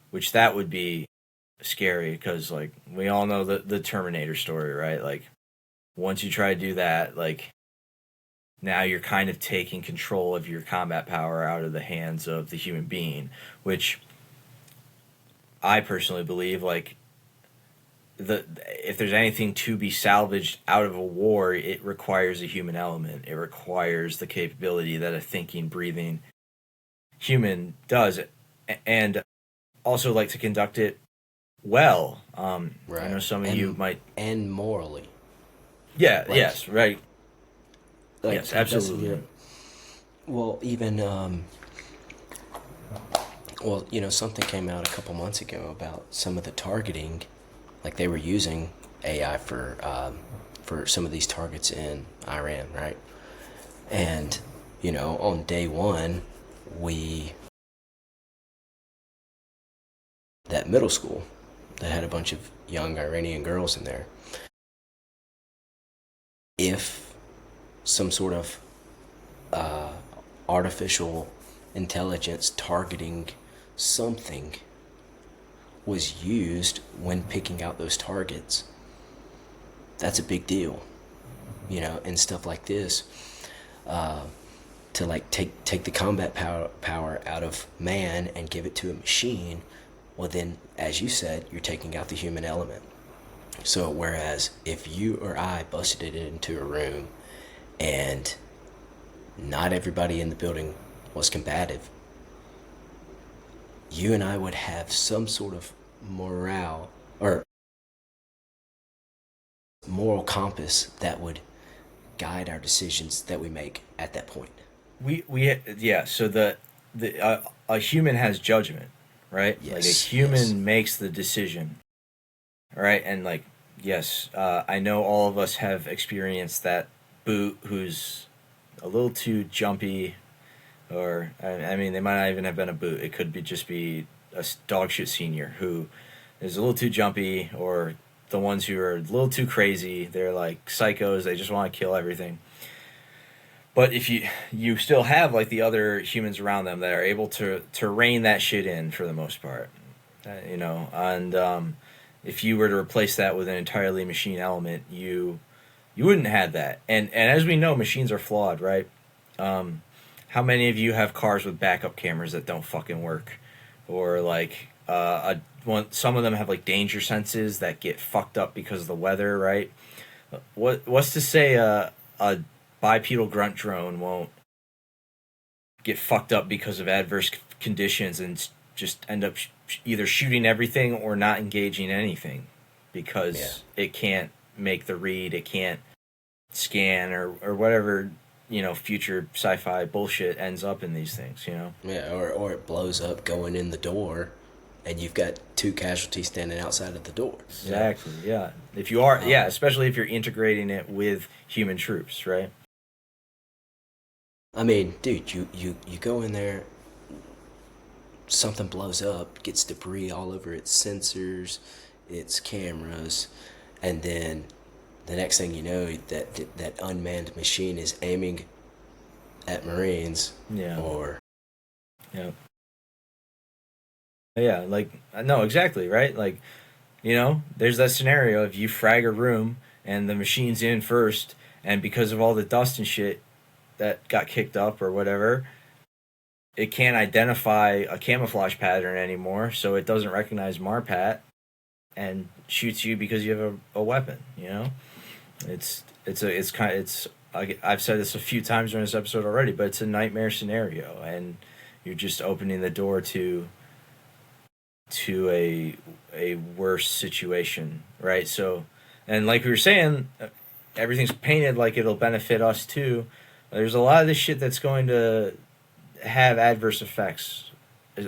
which that would be scary because, like, we all know the Terminator story, right? Like, once you try to do that, like, now you're kind of taking control of your combat power out of the hands of the human being, which I personally believe, like, if there's anything to be salvaged out of a war, it requires a human element. It requires the capability that a thinking, breathing human does, and also like to conduct it well. Right. I know some of you might, and morally. Yeah. Like, yes. Right. Like, yes. Absolutely. Well, even something came out a couple months ago about some of the targeting. Like, they were using AI for some of these targets in Iran, right? And, on day one, that middle school that had a bunch of young Iranian girls in there, if some sort of artificial intelligence targeting something was used when picking out those targets, that's a big deal, and stuff like this, to like take the combat power out of man and give it to a machine. Well, then, as you said, you're taking out the human element. So whereas if you or I busted it into a room and not everybody in the building was combative, you and I would have some sort of morale or moral compass that would guide our decisions that we make at that point. So a human has judgment, right? Yes, like a human makes the decision, right? And like, yes, I know all of us have experienced that boot who's a little too jumpy, or I mean, they might not even have been a boot. It could be a dog shit senior who is a little too jumpy, or the ones who are a little too crazy. They're like psychos. They just want to kill everything. But if you still have like the other humans around them that are able to rein that shit in for the most part, and if you were to replace that with an entirely machine element, you wouldn't have that. And as we know, machines are flawed, right? How many of you have cars with backup cameras that don't fucking work, or like some of them have like danger senses that get fucked up because of the weather, right? What's to say a bipedal grunt drone won't get fucked up because of adverse conditions and just end up either shooting everything or not engaging anything because it can't make the read, it can't scan or whatever, future sci-fi bullshit ends up in these things, Yeah, or it blows up going in the door and you've got 2 casualties standing outside of the door. Exactly, yeah. If you are, especially if you're integrating it with human troops, right? I mean, dude, you go in there, something blows up, gets debris all over its sensors, its cameras, and then the next thing you know, that unmanned machine is aiming at Marines. Yeah. Or. Yeah. Yeah, like, no, exactly, right? Like, there's that scenario of you frag a room and the machine's in first, and because of all the dust and shit that got kicked up or whatever, it can't identify a camouflage pattern anymore, so it doesn't recognize Marpat and shoots you because you have a weapon. You know, I've said this a few times during this episode already, but it's a nightmare scenario, and you're just opening the door to a worse situation, right? So, and like we were saying, everything's painted like it'll benefit us too. There's a lot of this shit that's going to have adverse effects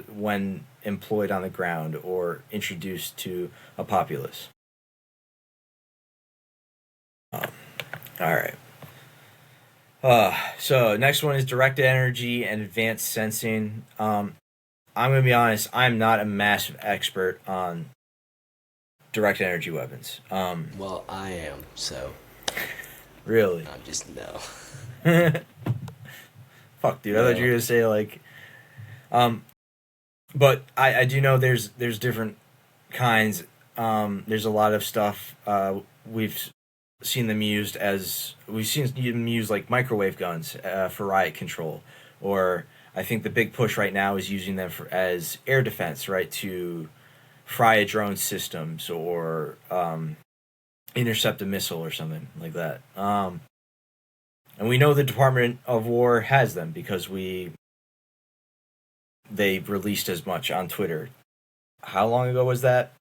when employed on the ground or introduced to a populace. All right. So next one is directed energy and advanced sensing. I'm gonna be honest. I'm not a massive expert on directed energy weapons. Well, I am. So Really? I'm just no. Fuck, dude. I thought you were gonna say like, but I do know there's different kinds. There's a lot of stuff. We've seen them used like microwave guns for riot control, or I think the big push right now is using them as air defense, right, to fry a drone systems or intercept a missile or something like that. And we know the Department of War has them because they released as much on Twitter. How long ago was that?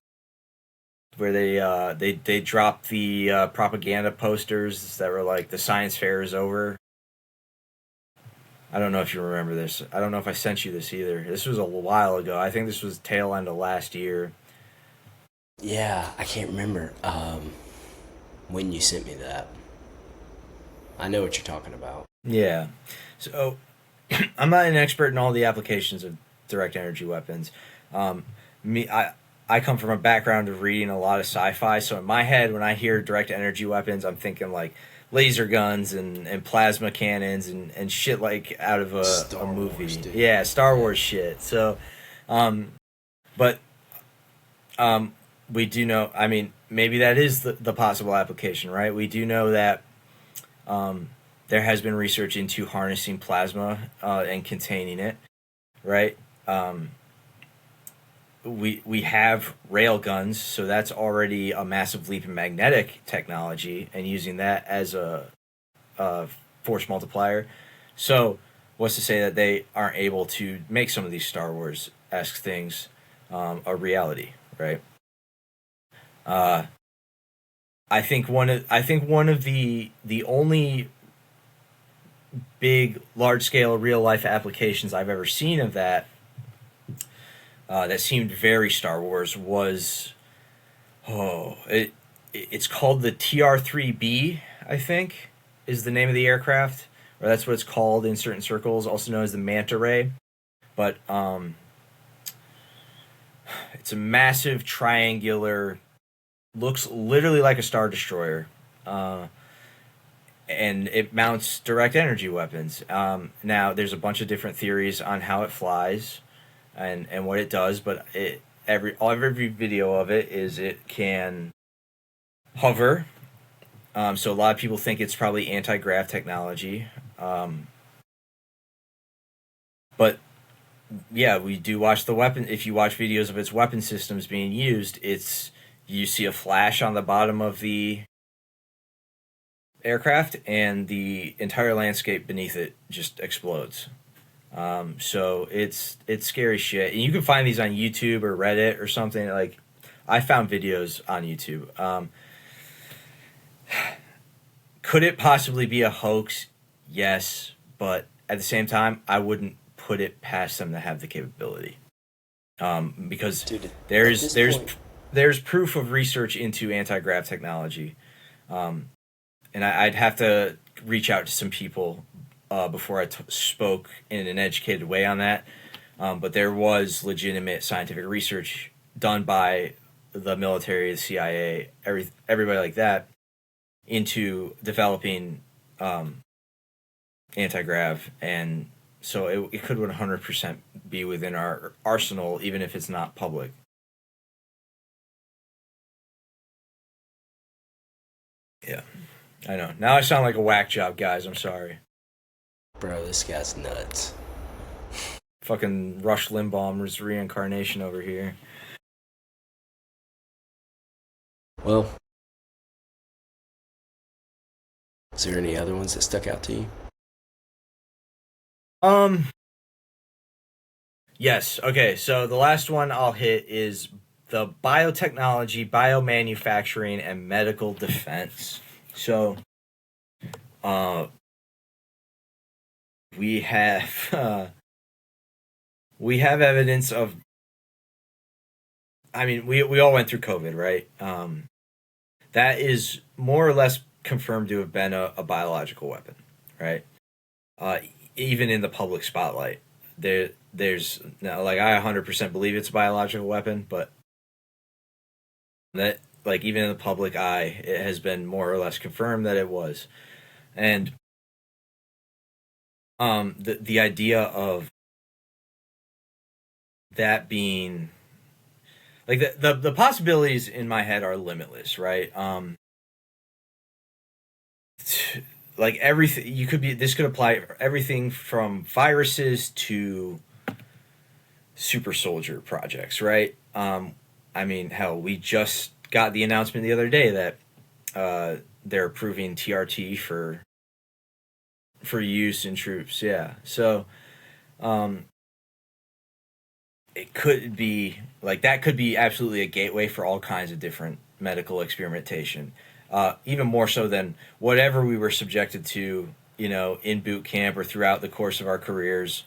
Where they dropped the propaganda posters that were like the science fair is over. I don't know if you remember this. I don't know if I sent you this either. This was a while ago. I think this was tail end of last year. Yeah, I can't remember when you sent me that. I know what you're talking about. Yeah. So I'm not an expert in all the applications of direct energy weapons. I come from a background of reading a lot of sci-fi, so in my head, when I hear direct energy weapons, I'm thinking like laser guns and plasma cannons and shit like out of a movie. Wars, dude. Yeah, Star Wars shit. So, but we do know. I mean, maybe that is the possible application, right? We do know that there has been research into harnessing plasma and containing it, right? We have rail guns, so that's already a massive leap in magnetic technology, and using that as a force multiplier. So, what's to say that they aren't able to make some of these Star Wars-esque things a reality, right? I think one of the only big, large-scale, real-life applications I've ever seen of that that seemed very Star Wars was, it's called the TR-3B, I think, is the name of the aircraft, or that's what it's called in certain circles, also known as the Manta Ray. But it's a massive triangular, looks literally like a Star Destroyer, and it mounts direct energy weapons. Now, there's a bunch of different theories on how it flies and what it does, but every video of it is it can hover. So a lot of people think it's probably anti-grav technology. But yeah, we do watch the weapon. If you watch videos of its weapon systems being used, you see a flash on the bottom of the aircraft, and the entire landscape beneath it just explodes. So it's scary shit, and you can find these on YouTube or Reddit or something. Like, I found videos on YouTube. Could it possibly be a hoax? Yes, but at the same time, I wouldn't put it past them to have the capability. Because Dude, there's proof of research into anti-grav technology, and I'd have to reach out to some people before I spoke in an educated way on that. But there was legitimate scientific research done by the military, the CIA, everybody like that, into developing anti-grav, and so it could 100% be within our arsenal, even if it's not public. Yeah, I know. Now I sound like a whack job, guys. I'm sorry. Bro, this guy's nuts. fucking Rush Limbaugh's reincarnation over here. Well, is there any other ones that stuck out to you? Yes. Okay. So the last one I'll hit is the biotechnology, biomanufacturing, and medical defense. So, uh, we have we have evidence of. I mean, we all went through COVID, right? That is more or less confirmed to have been a biological weapon, right? Uh, Even in the public spotlight, there's now, like, I 100% believe it's a biological weapon, but that, like, even in the public eye, it has been more or less confirmed that it was. And the idea of that being, like, the possibilities in my head are limitless, right? Like, everything you could be, this could apply for everything from viruses to super soldier projects, right? I mean, hell, we just got the announcement the other day that they're approving TRT for use in troops. Yeah, so um, it could be like that. Could be absolutely a gateway for all kinds of different medical experimentation. Even more so than whatever we were subjected to, in boot camp or throughout the course of our careers,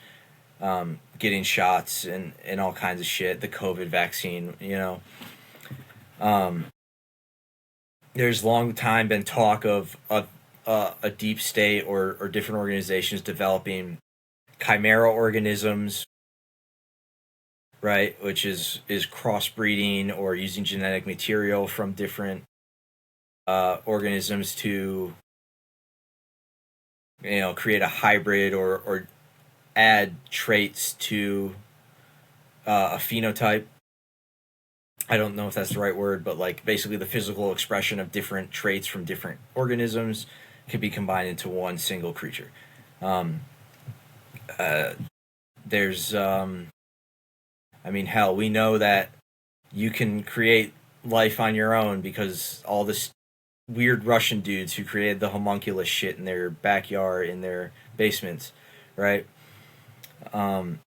getting shots and all kinds of shit, the COVID vaccine. Um, there's long time been talk of a deep state or different organizations developing chimera organisms, right? Which is crossbreeding or using genetic material from different organisms to create a hybrid or add traits to a phenotype. I don't know if that's the right word, but, like, basically the physical expression of different traits from different organisms can be combined into one single creature. Um, uh, there's, I mean, hell, we know that you can create life on your own because all this weird Russian dudes who created the homunculus shit in their backyard, in their basements, right? Um,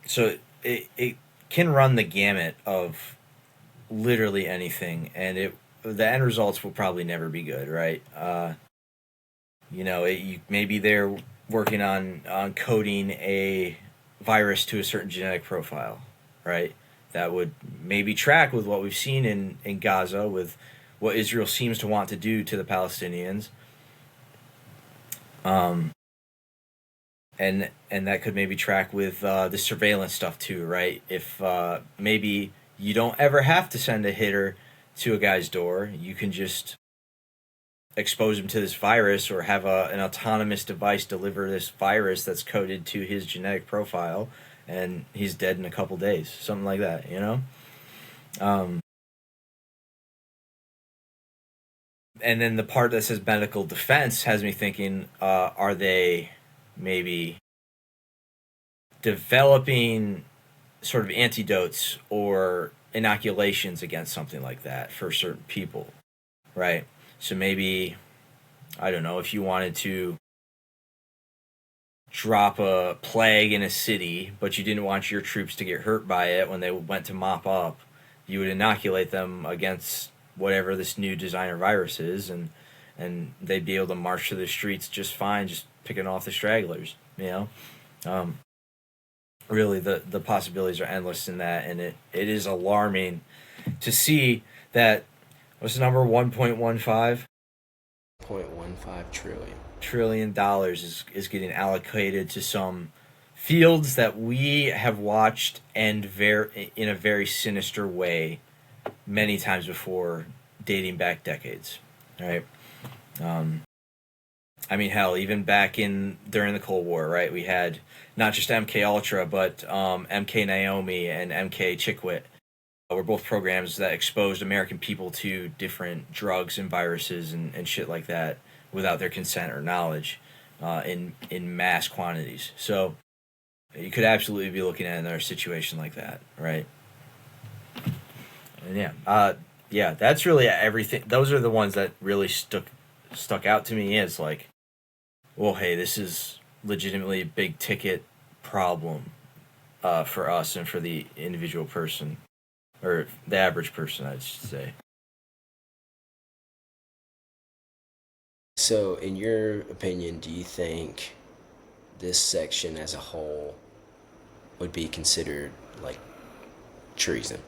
so it can run the gamut of literally anything, and the end results will probably never be good, right? Maybe they're working on coding a virus to a certain genetic profile, right? That would maybe track with what we've seen in Gaza, with what Israel seems to want to do to the Palestinians. Um, and that could maybe track with the surveillance stuff too, right? If maybe you don't ever have to send a hitter to a guy's door, you can just expose him to this virus or have an autonomous device deliver this virus that's coded to his genetic profile, and he's dead in a couple days, something like that. Um, and then the part that says medical defense has me thinking, are they maybe developing sort of antidotes or inoculations against something like that for certain people, right? So maybe, I don't know, if you wanted to drop a plague in a city, but you didn't want your troops to get hurt by it when they went to mop up, you would inoculate them against whatever this new designer virus is, and they'd be able to march through the streets just fine, just picking off the stragglers. Um, Really, the possibilities are endless in that, and it is alarming to see that, what's the number, 1.15 0.15 trillion dollars is getting allocated to some fields that we have watched end in a very sinister way many times before, dating back decades, right? um, I mean, hell, even back during the Cold War, right? We had not just MK Ultra, but MK Naomi and MK Chickwit were both programs that exposed American people to different drugs and viruses and shit like that without their consent or knowledge, in mass quantities. So, You could absolutely be looking at another situation like that, right? And yeah, that's really everything. Those are the ones that really stuck out to me as like, well, hey, this is legitimately a big ticket problem for us and for the individual person or the average person, I should say. So, in your opinion, do you think this section as a whole would be considered like treason?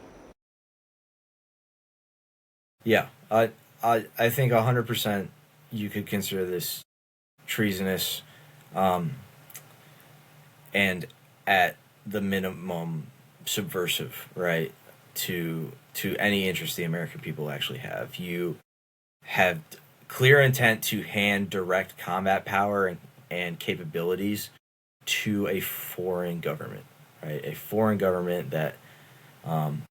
Yeah, I think 100% you could consider this treasonous, um, and at the minimum subversive, right? To any interest the American people actually have. You have clear intent to hand direct combat power and capabilities to a foreign government, right? A foreign government that um,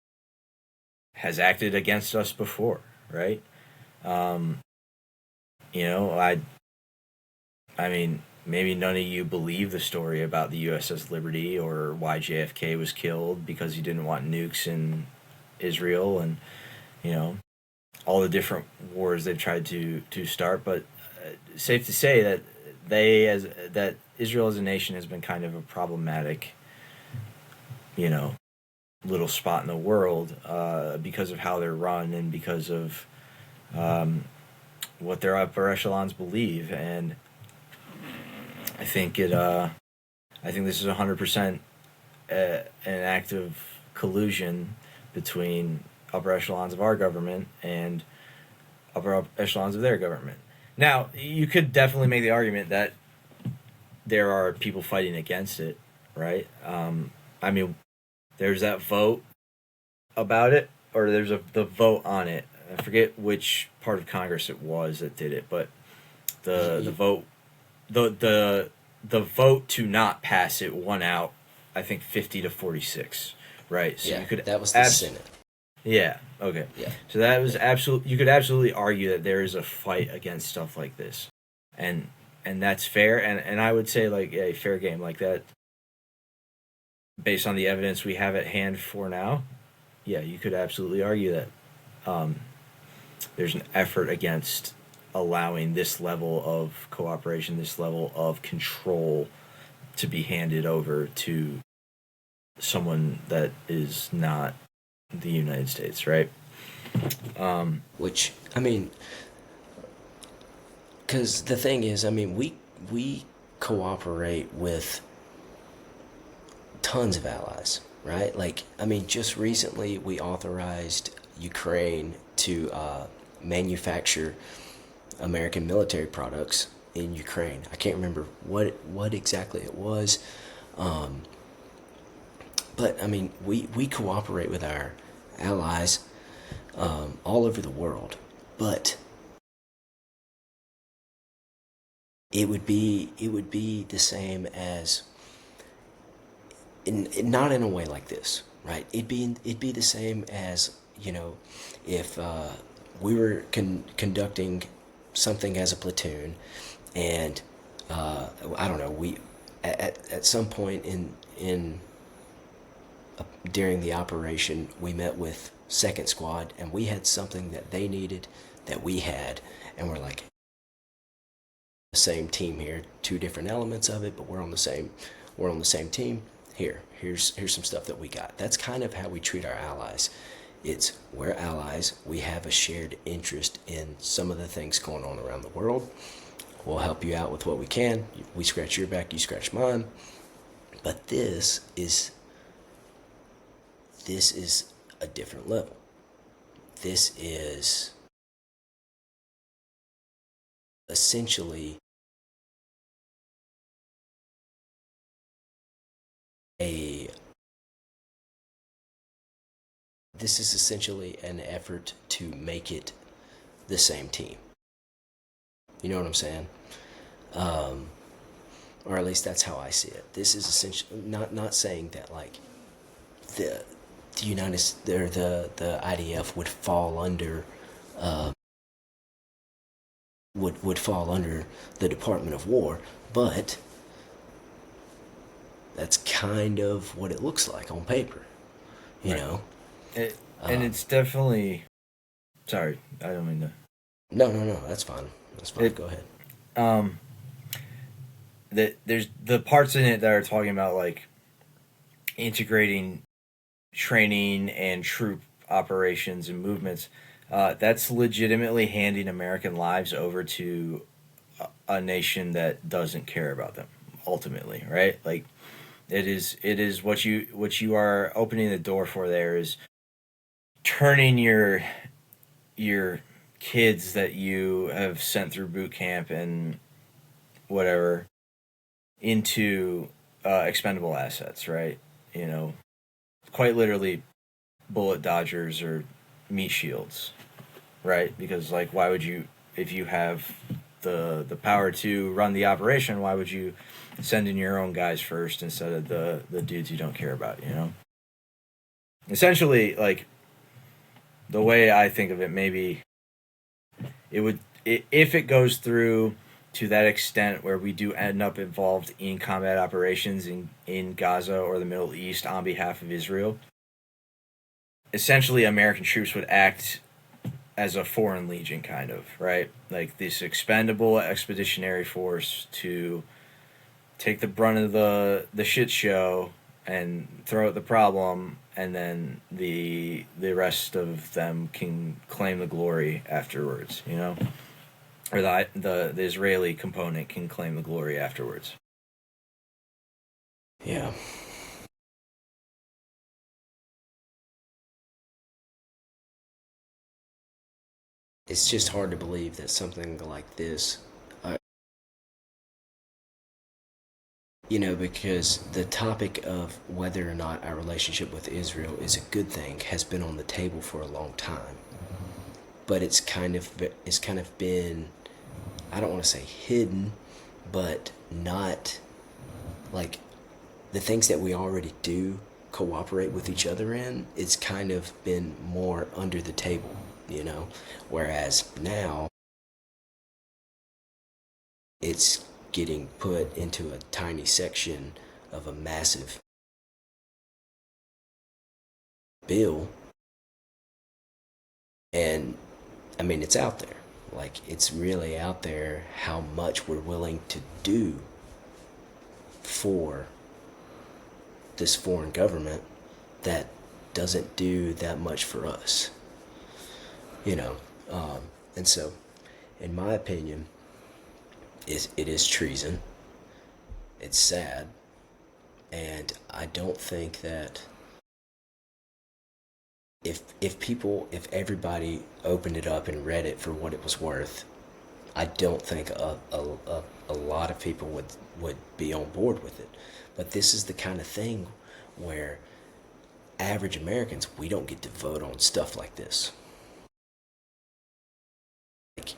has acted against us before, right? Um, I mean, maybe none of you believe the story about the USS Liberty or why JFK was killed because he didn't want nukes in Israel, and you know all the different wars they've tried to start. But safe to say that that Israel as a nation has been kind of a problematic, you know, little spot in the world because of how they're run and because of um, what their upper echelons believe. And I think I think this is 100% an act of collusion between upper echelons of our government and upper echelons of their government. Now, you could definitely make the argument that there are people fighting against it, right? I mean, there's that vote about it, or there's the vote on it. I forget which part of Congress it was that did it, but the vote the vote to not pass it won out, I think 50-46, right? So Yeah, you could that was the Senate. Yeah. Okay. Yeah. So that was absolute. You could absolutely argue that there is a fight against stuff like this, and that's fair. And I would say like a fair game like that, based on the evidence we have at hand for now. Yeah, you could absolutely argue that um, there's an effort against allowing this level of cooperation, this level of control, to be handed over to someone that is not the United States, right? Which, I mean, because the thing is, I mean, we cooperate with tons of allies, right? Like, I mean, just recently we authorized Ukraine to manufacture American military products in Ukraine. I can't remember what exactly it was, um, but I mean, we cooperate with our allies all over the world. But it would be the same as not in a way like this, right? It'd be the same as, if we were conducting something as a platoon, and I don't know, we at some point in during the operation, we met with second squad, and we had something that they needed that we had, and we're like, the same team here, two different elements of it, but we're on the same team. Here's some stuff that we got. That's kind of how we treat our allies. We're allies. We have a shared interest in some of the things going on around the world. We'll help you out with what we can. We scratch your back, you scratch mine. But this is a different level. This is essentially a this is essentially an effort to make it the same team. You know what I'm saying? Um, or at least that's how I see it. This is essentially not saying that like the the United or the IDF would fall under would fall under the Department of War, but That's kind of what it looks like on paper, you Right. know? And it's definitely. Sorry, I don't mean to. No, that's fine. That's fine. It Go ahead. um that there's the parts in it that are talking about like integrating training and troop operations and movements. That's legitimately handing American lives over to a nation that doesn't care about them. Ultimately, right? Like it is what you are opening the door for. There is turning your kids that you have sent through boot camp and whatever into expendable assets, right? You know, quite literally bullet dodgers or meat shields, right? Because like, why would you, if you have the power to run the operation, why would you send in your own guys first instead of the dudes you don't care about? You know, essentially, like the way I think of it, maybe it would if it goes through to that extent where we do end up involved in combat operations in Gaza or the Middle East on behalf of Israel. Essentially, American troops would act as a foreign legion, kind of, right? Like this expendable expeditionary force to take the brunt of the shit show and throw out the problem, and then the rest of them can claim the glory afterwards, you know, or the Israeli component can claim the glory afterwards. Yeah. It's just hard to believe that something like this, uh, because the topic of whether or not our relationship with Israel is a good thing has been on the table for a long time. But it's kind of been, I don't want to say hidden, but not like the things that we already do cooperate with each other in, it's kind of been more under the table. Whereas now it's getting put into a tiny section of a massive bill. And I mean, it's out there. Like, it's really out there how much we're willing to do for this foreign government that doesn't do that much for us, you know. And so, in my opinion, it is treason. It's sad, and I don't think that if everybody opened it up and read it for what it was worth, I don't think a lot of people would be on board with it. But this is the kind of thing where average Americans, we don't get to vote on stuff like this. Like,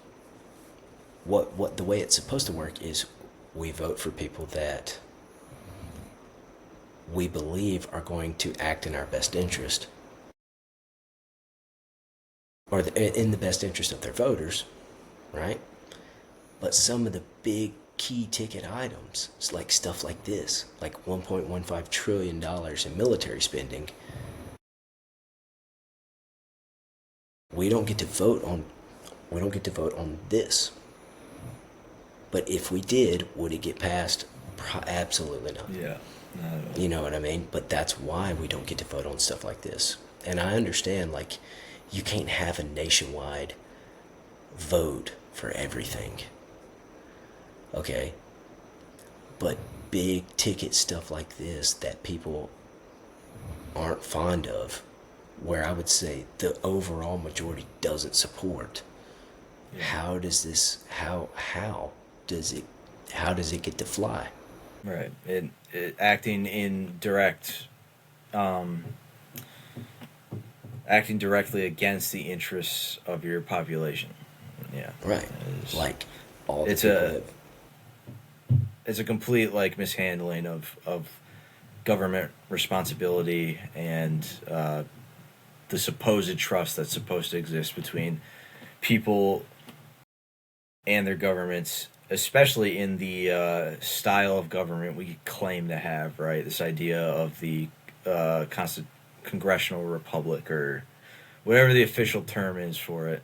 what the way it's supposed to work is we vote for people that we believe are going to act in our best interest, or in the best interest of their voters, right? But some of the big key ticket items, like stuff like this, like $1.15 trillion in military spending, we don't get to vote on. We don't get to vote on this. But if we did, would it get passed? Absolutely not. Yeah. You know what I mean? But that's why we don't get to vote on stuff like this. And I understand, like, you can't have a nationwide vote for everything. Okay? But big ticket stuff like this that people aren't fond of, where I would say the overall majority doesn't support, Yeah. how does it get to fly? Right. Acting in um, acting directly against the interests of your population. Yeah. Right. It's, Like, all the it's people a that, it's a complete like mishandling of government responsibility and the supposed trust that's supposed to exist between people and their governments, especially in the style of government we claim to have, right? This idea of the congressional republic, or whatever the official term is for it,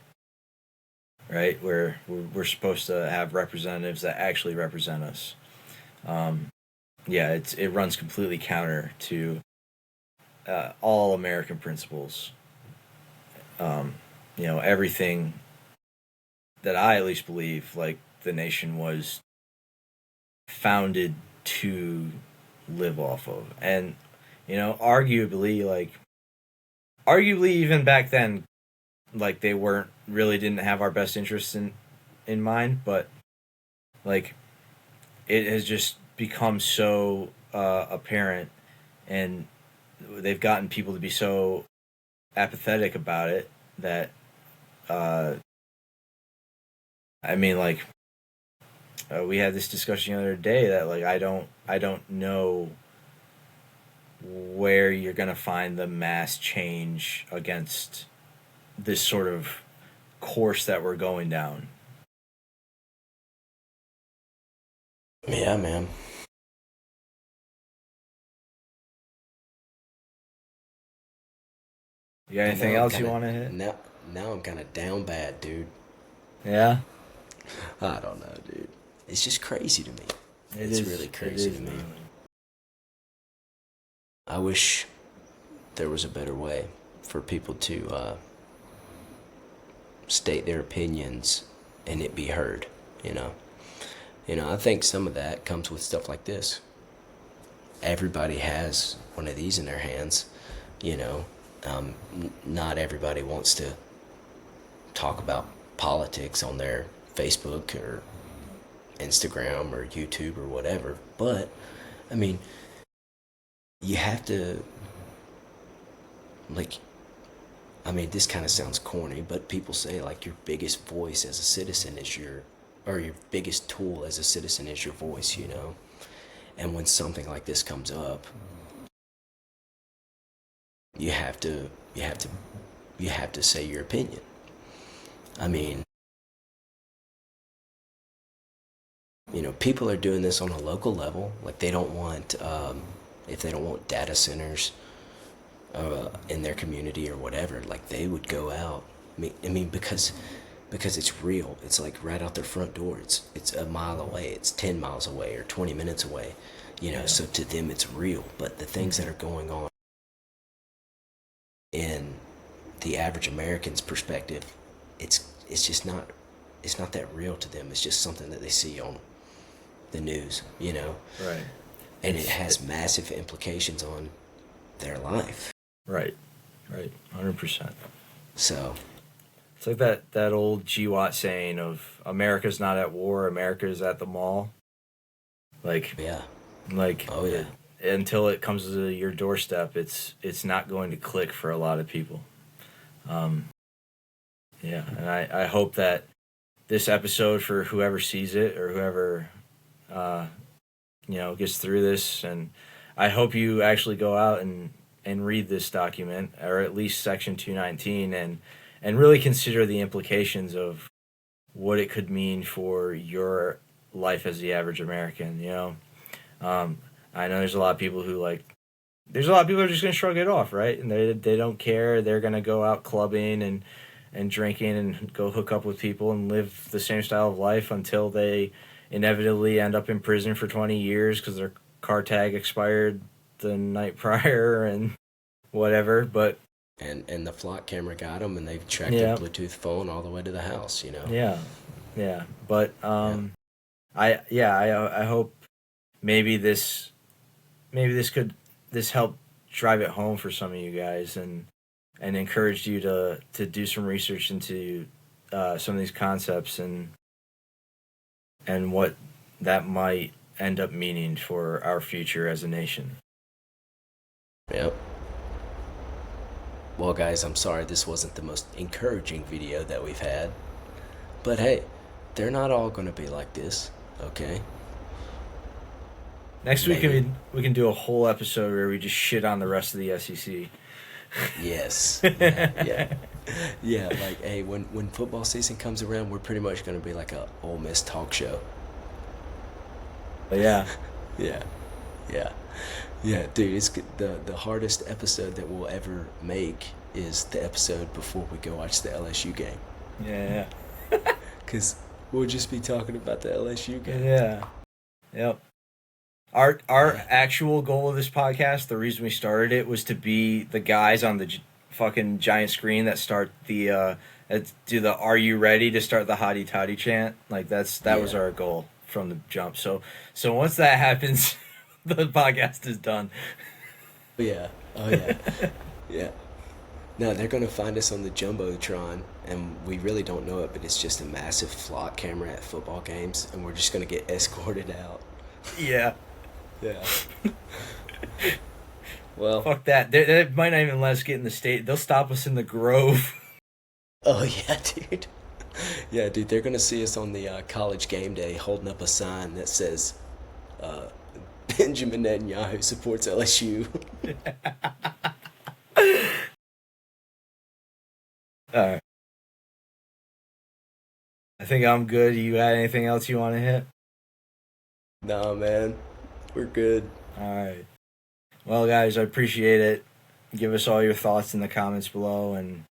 right? Where we're supposed to have representatives that actually represent us. Yeah, it runs completely counter to all American principles. Everything that I at least believe, like, the nation was founded to live off of. And, arguably even back then, like, they didn't have our best interests in mind, but, like, it has just become so apparent, and they've gotten people to be so apathetic about it that we had this discussion the other day that, like, I don't know where you're gonna find the mass change against this sort of course that we're going down. Yeah, man. You got anything else you want to hit? Now I'm kind of down bad, dude. Yeah? I don't know, dude. It's just crazy to me. It's really crazy to me. I wish there was a better way for people to state their opinions and it be heard, I think some of that comes with stuff like this. Everybody has one of these in their hands, not everybody wants to talk about politics on their Facebook or Instagram or YouTube or whatever, but you have to, this kind of sounds corny, but people say, like, your biggest voice as a citizen is your biggest tool as a citizen is your voice, and when something like this comes up, you have to say your opinion. People are doing this on a local level. Like, they don't want, if they don't want data centers in their community or whatever, like, they would go out. Because it's real. It's like right out their front door. It's a mile away. It's 10 miles away or 20 minutes away. So to them it's real. But the things that are going on in the average American's perspective, it's just not that real to them. It's just something that they see on the news, Right. And it has massive implications on their life. Right. 100%. So it's like that old GWAT saying of America's not at war, America's at the mall. Like, yeah. Like, oh yeah. Until it comes to your doorstep, it's not going to click for a lot of people. Yeah, and I hope that this episode, for whoever sees it or whoever gets through this, and I hope you actually go out and read this document, or at least Section 219, and really consider the implications of what it could mean for your life as the average American. I know there's a lot of people who are just going to shrug it off, right? And they don't care. They're going to go out clubbing and drinking and go hook up with people and live the same style of life until they inevitably end up in prison for 20 years because their car tag expired the night prior and whatever. But and the flock camera got them, and they've tracked their Bluetooth phone all the way to the house. Yeah. But I hope maybe this helped drive it home for some of you guys and encouraged you to do some research into some of these concepts and what that might end up meaning for our future as a nation. Yep. Well, guys, I'm sorry this wasn't the most encouraging video that we've had. But hey, they're not all going to be like this, okay? Next week we can do a whole episode where we just shit on the rest of the SEC. Yes. Yeah. Yeah, like, hey, when football season comes around, we're pretty much gonna be like a Ole Miss talk show. But yeah, Yeah, yeah, yeah, dude. The hardest episode that we'll ever make is the episode before we go watch the LSU game, yeah, cause we'll just be talking about the LSU yeah, game. yeah. Yep. Our Yeah, actual goal of this podcast, the reason we started it, was to be the guys on the fucking giant screen that start the do the "Are you ready?" to start the hottie toddy chant. Like that was yeah, our goal from the jump. So once that happens, the podcast is done. yeah, oh yeah, yeah. No, they're gonna find us on the jumbotron, and we really don't know it, but it's just a massive flock camera at football games, and we're just gonna get escorted out. Yeah. Yeah. Well, Fuck that. They might not even let us get in the state. They'll stop us in the Grove. oh yeah, dude. Yeah, dude, they're gonna see us on the college game day holding up a sign that says uh, Benjamin Netanyahu supports LSU. All right. I think I'm good. You got anything else you want to hit? Nah, man, we're good. All right. Well, guys, I appreciate it. Give us all your thoughts in the comments below and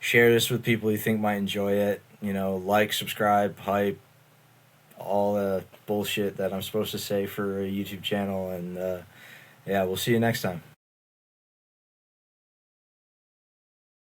share this with people you think might enjoy it. You know, like, subscribe, hype, all the bullshit that I'm supposed to say for a YouTube channel. And yeah, we'll see you next time.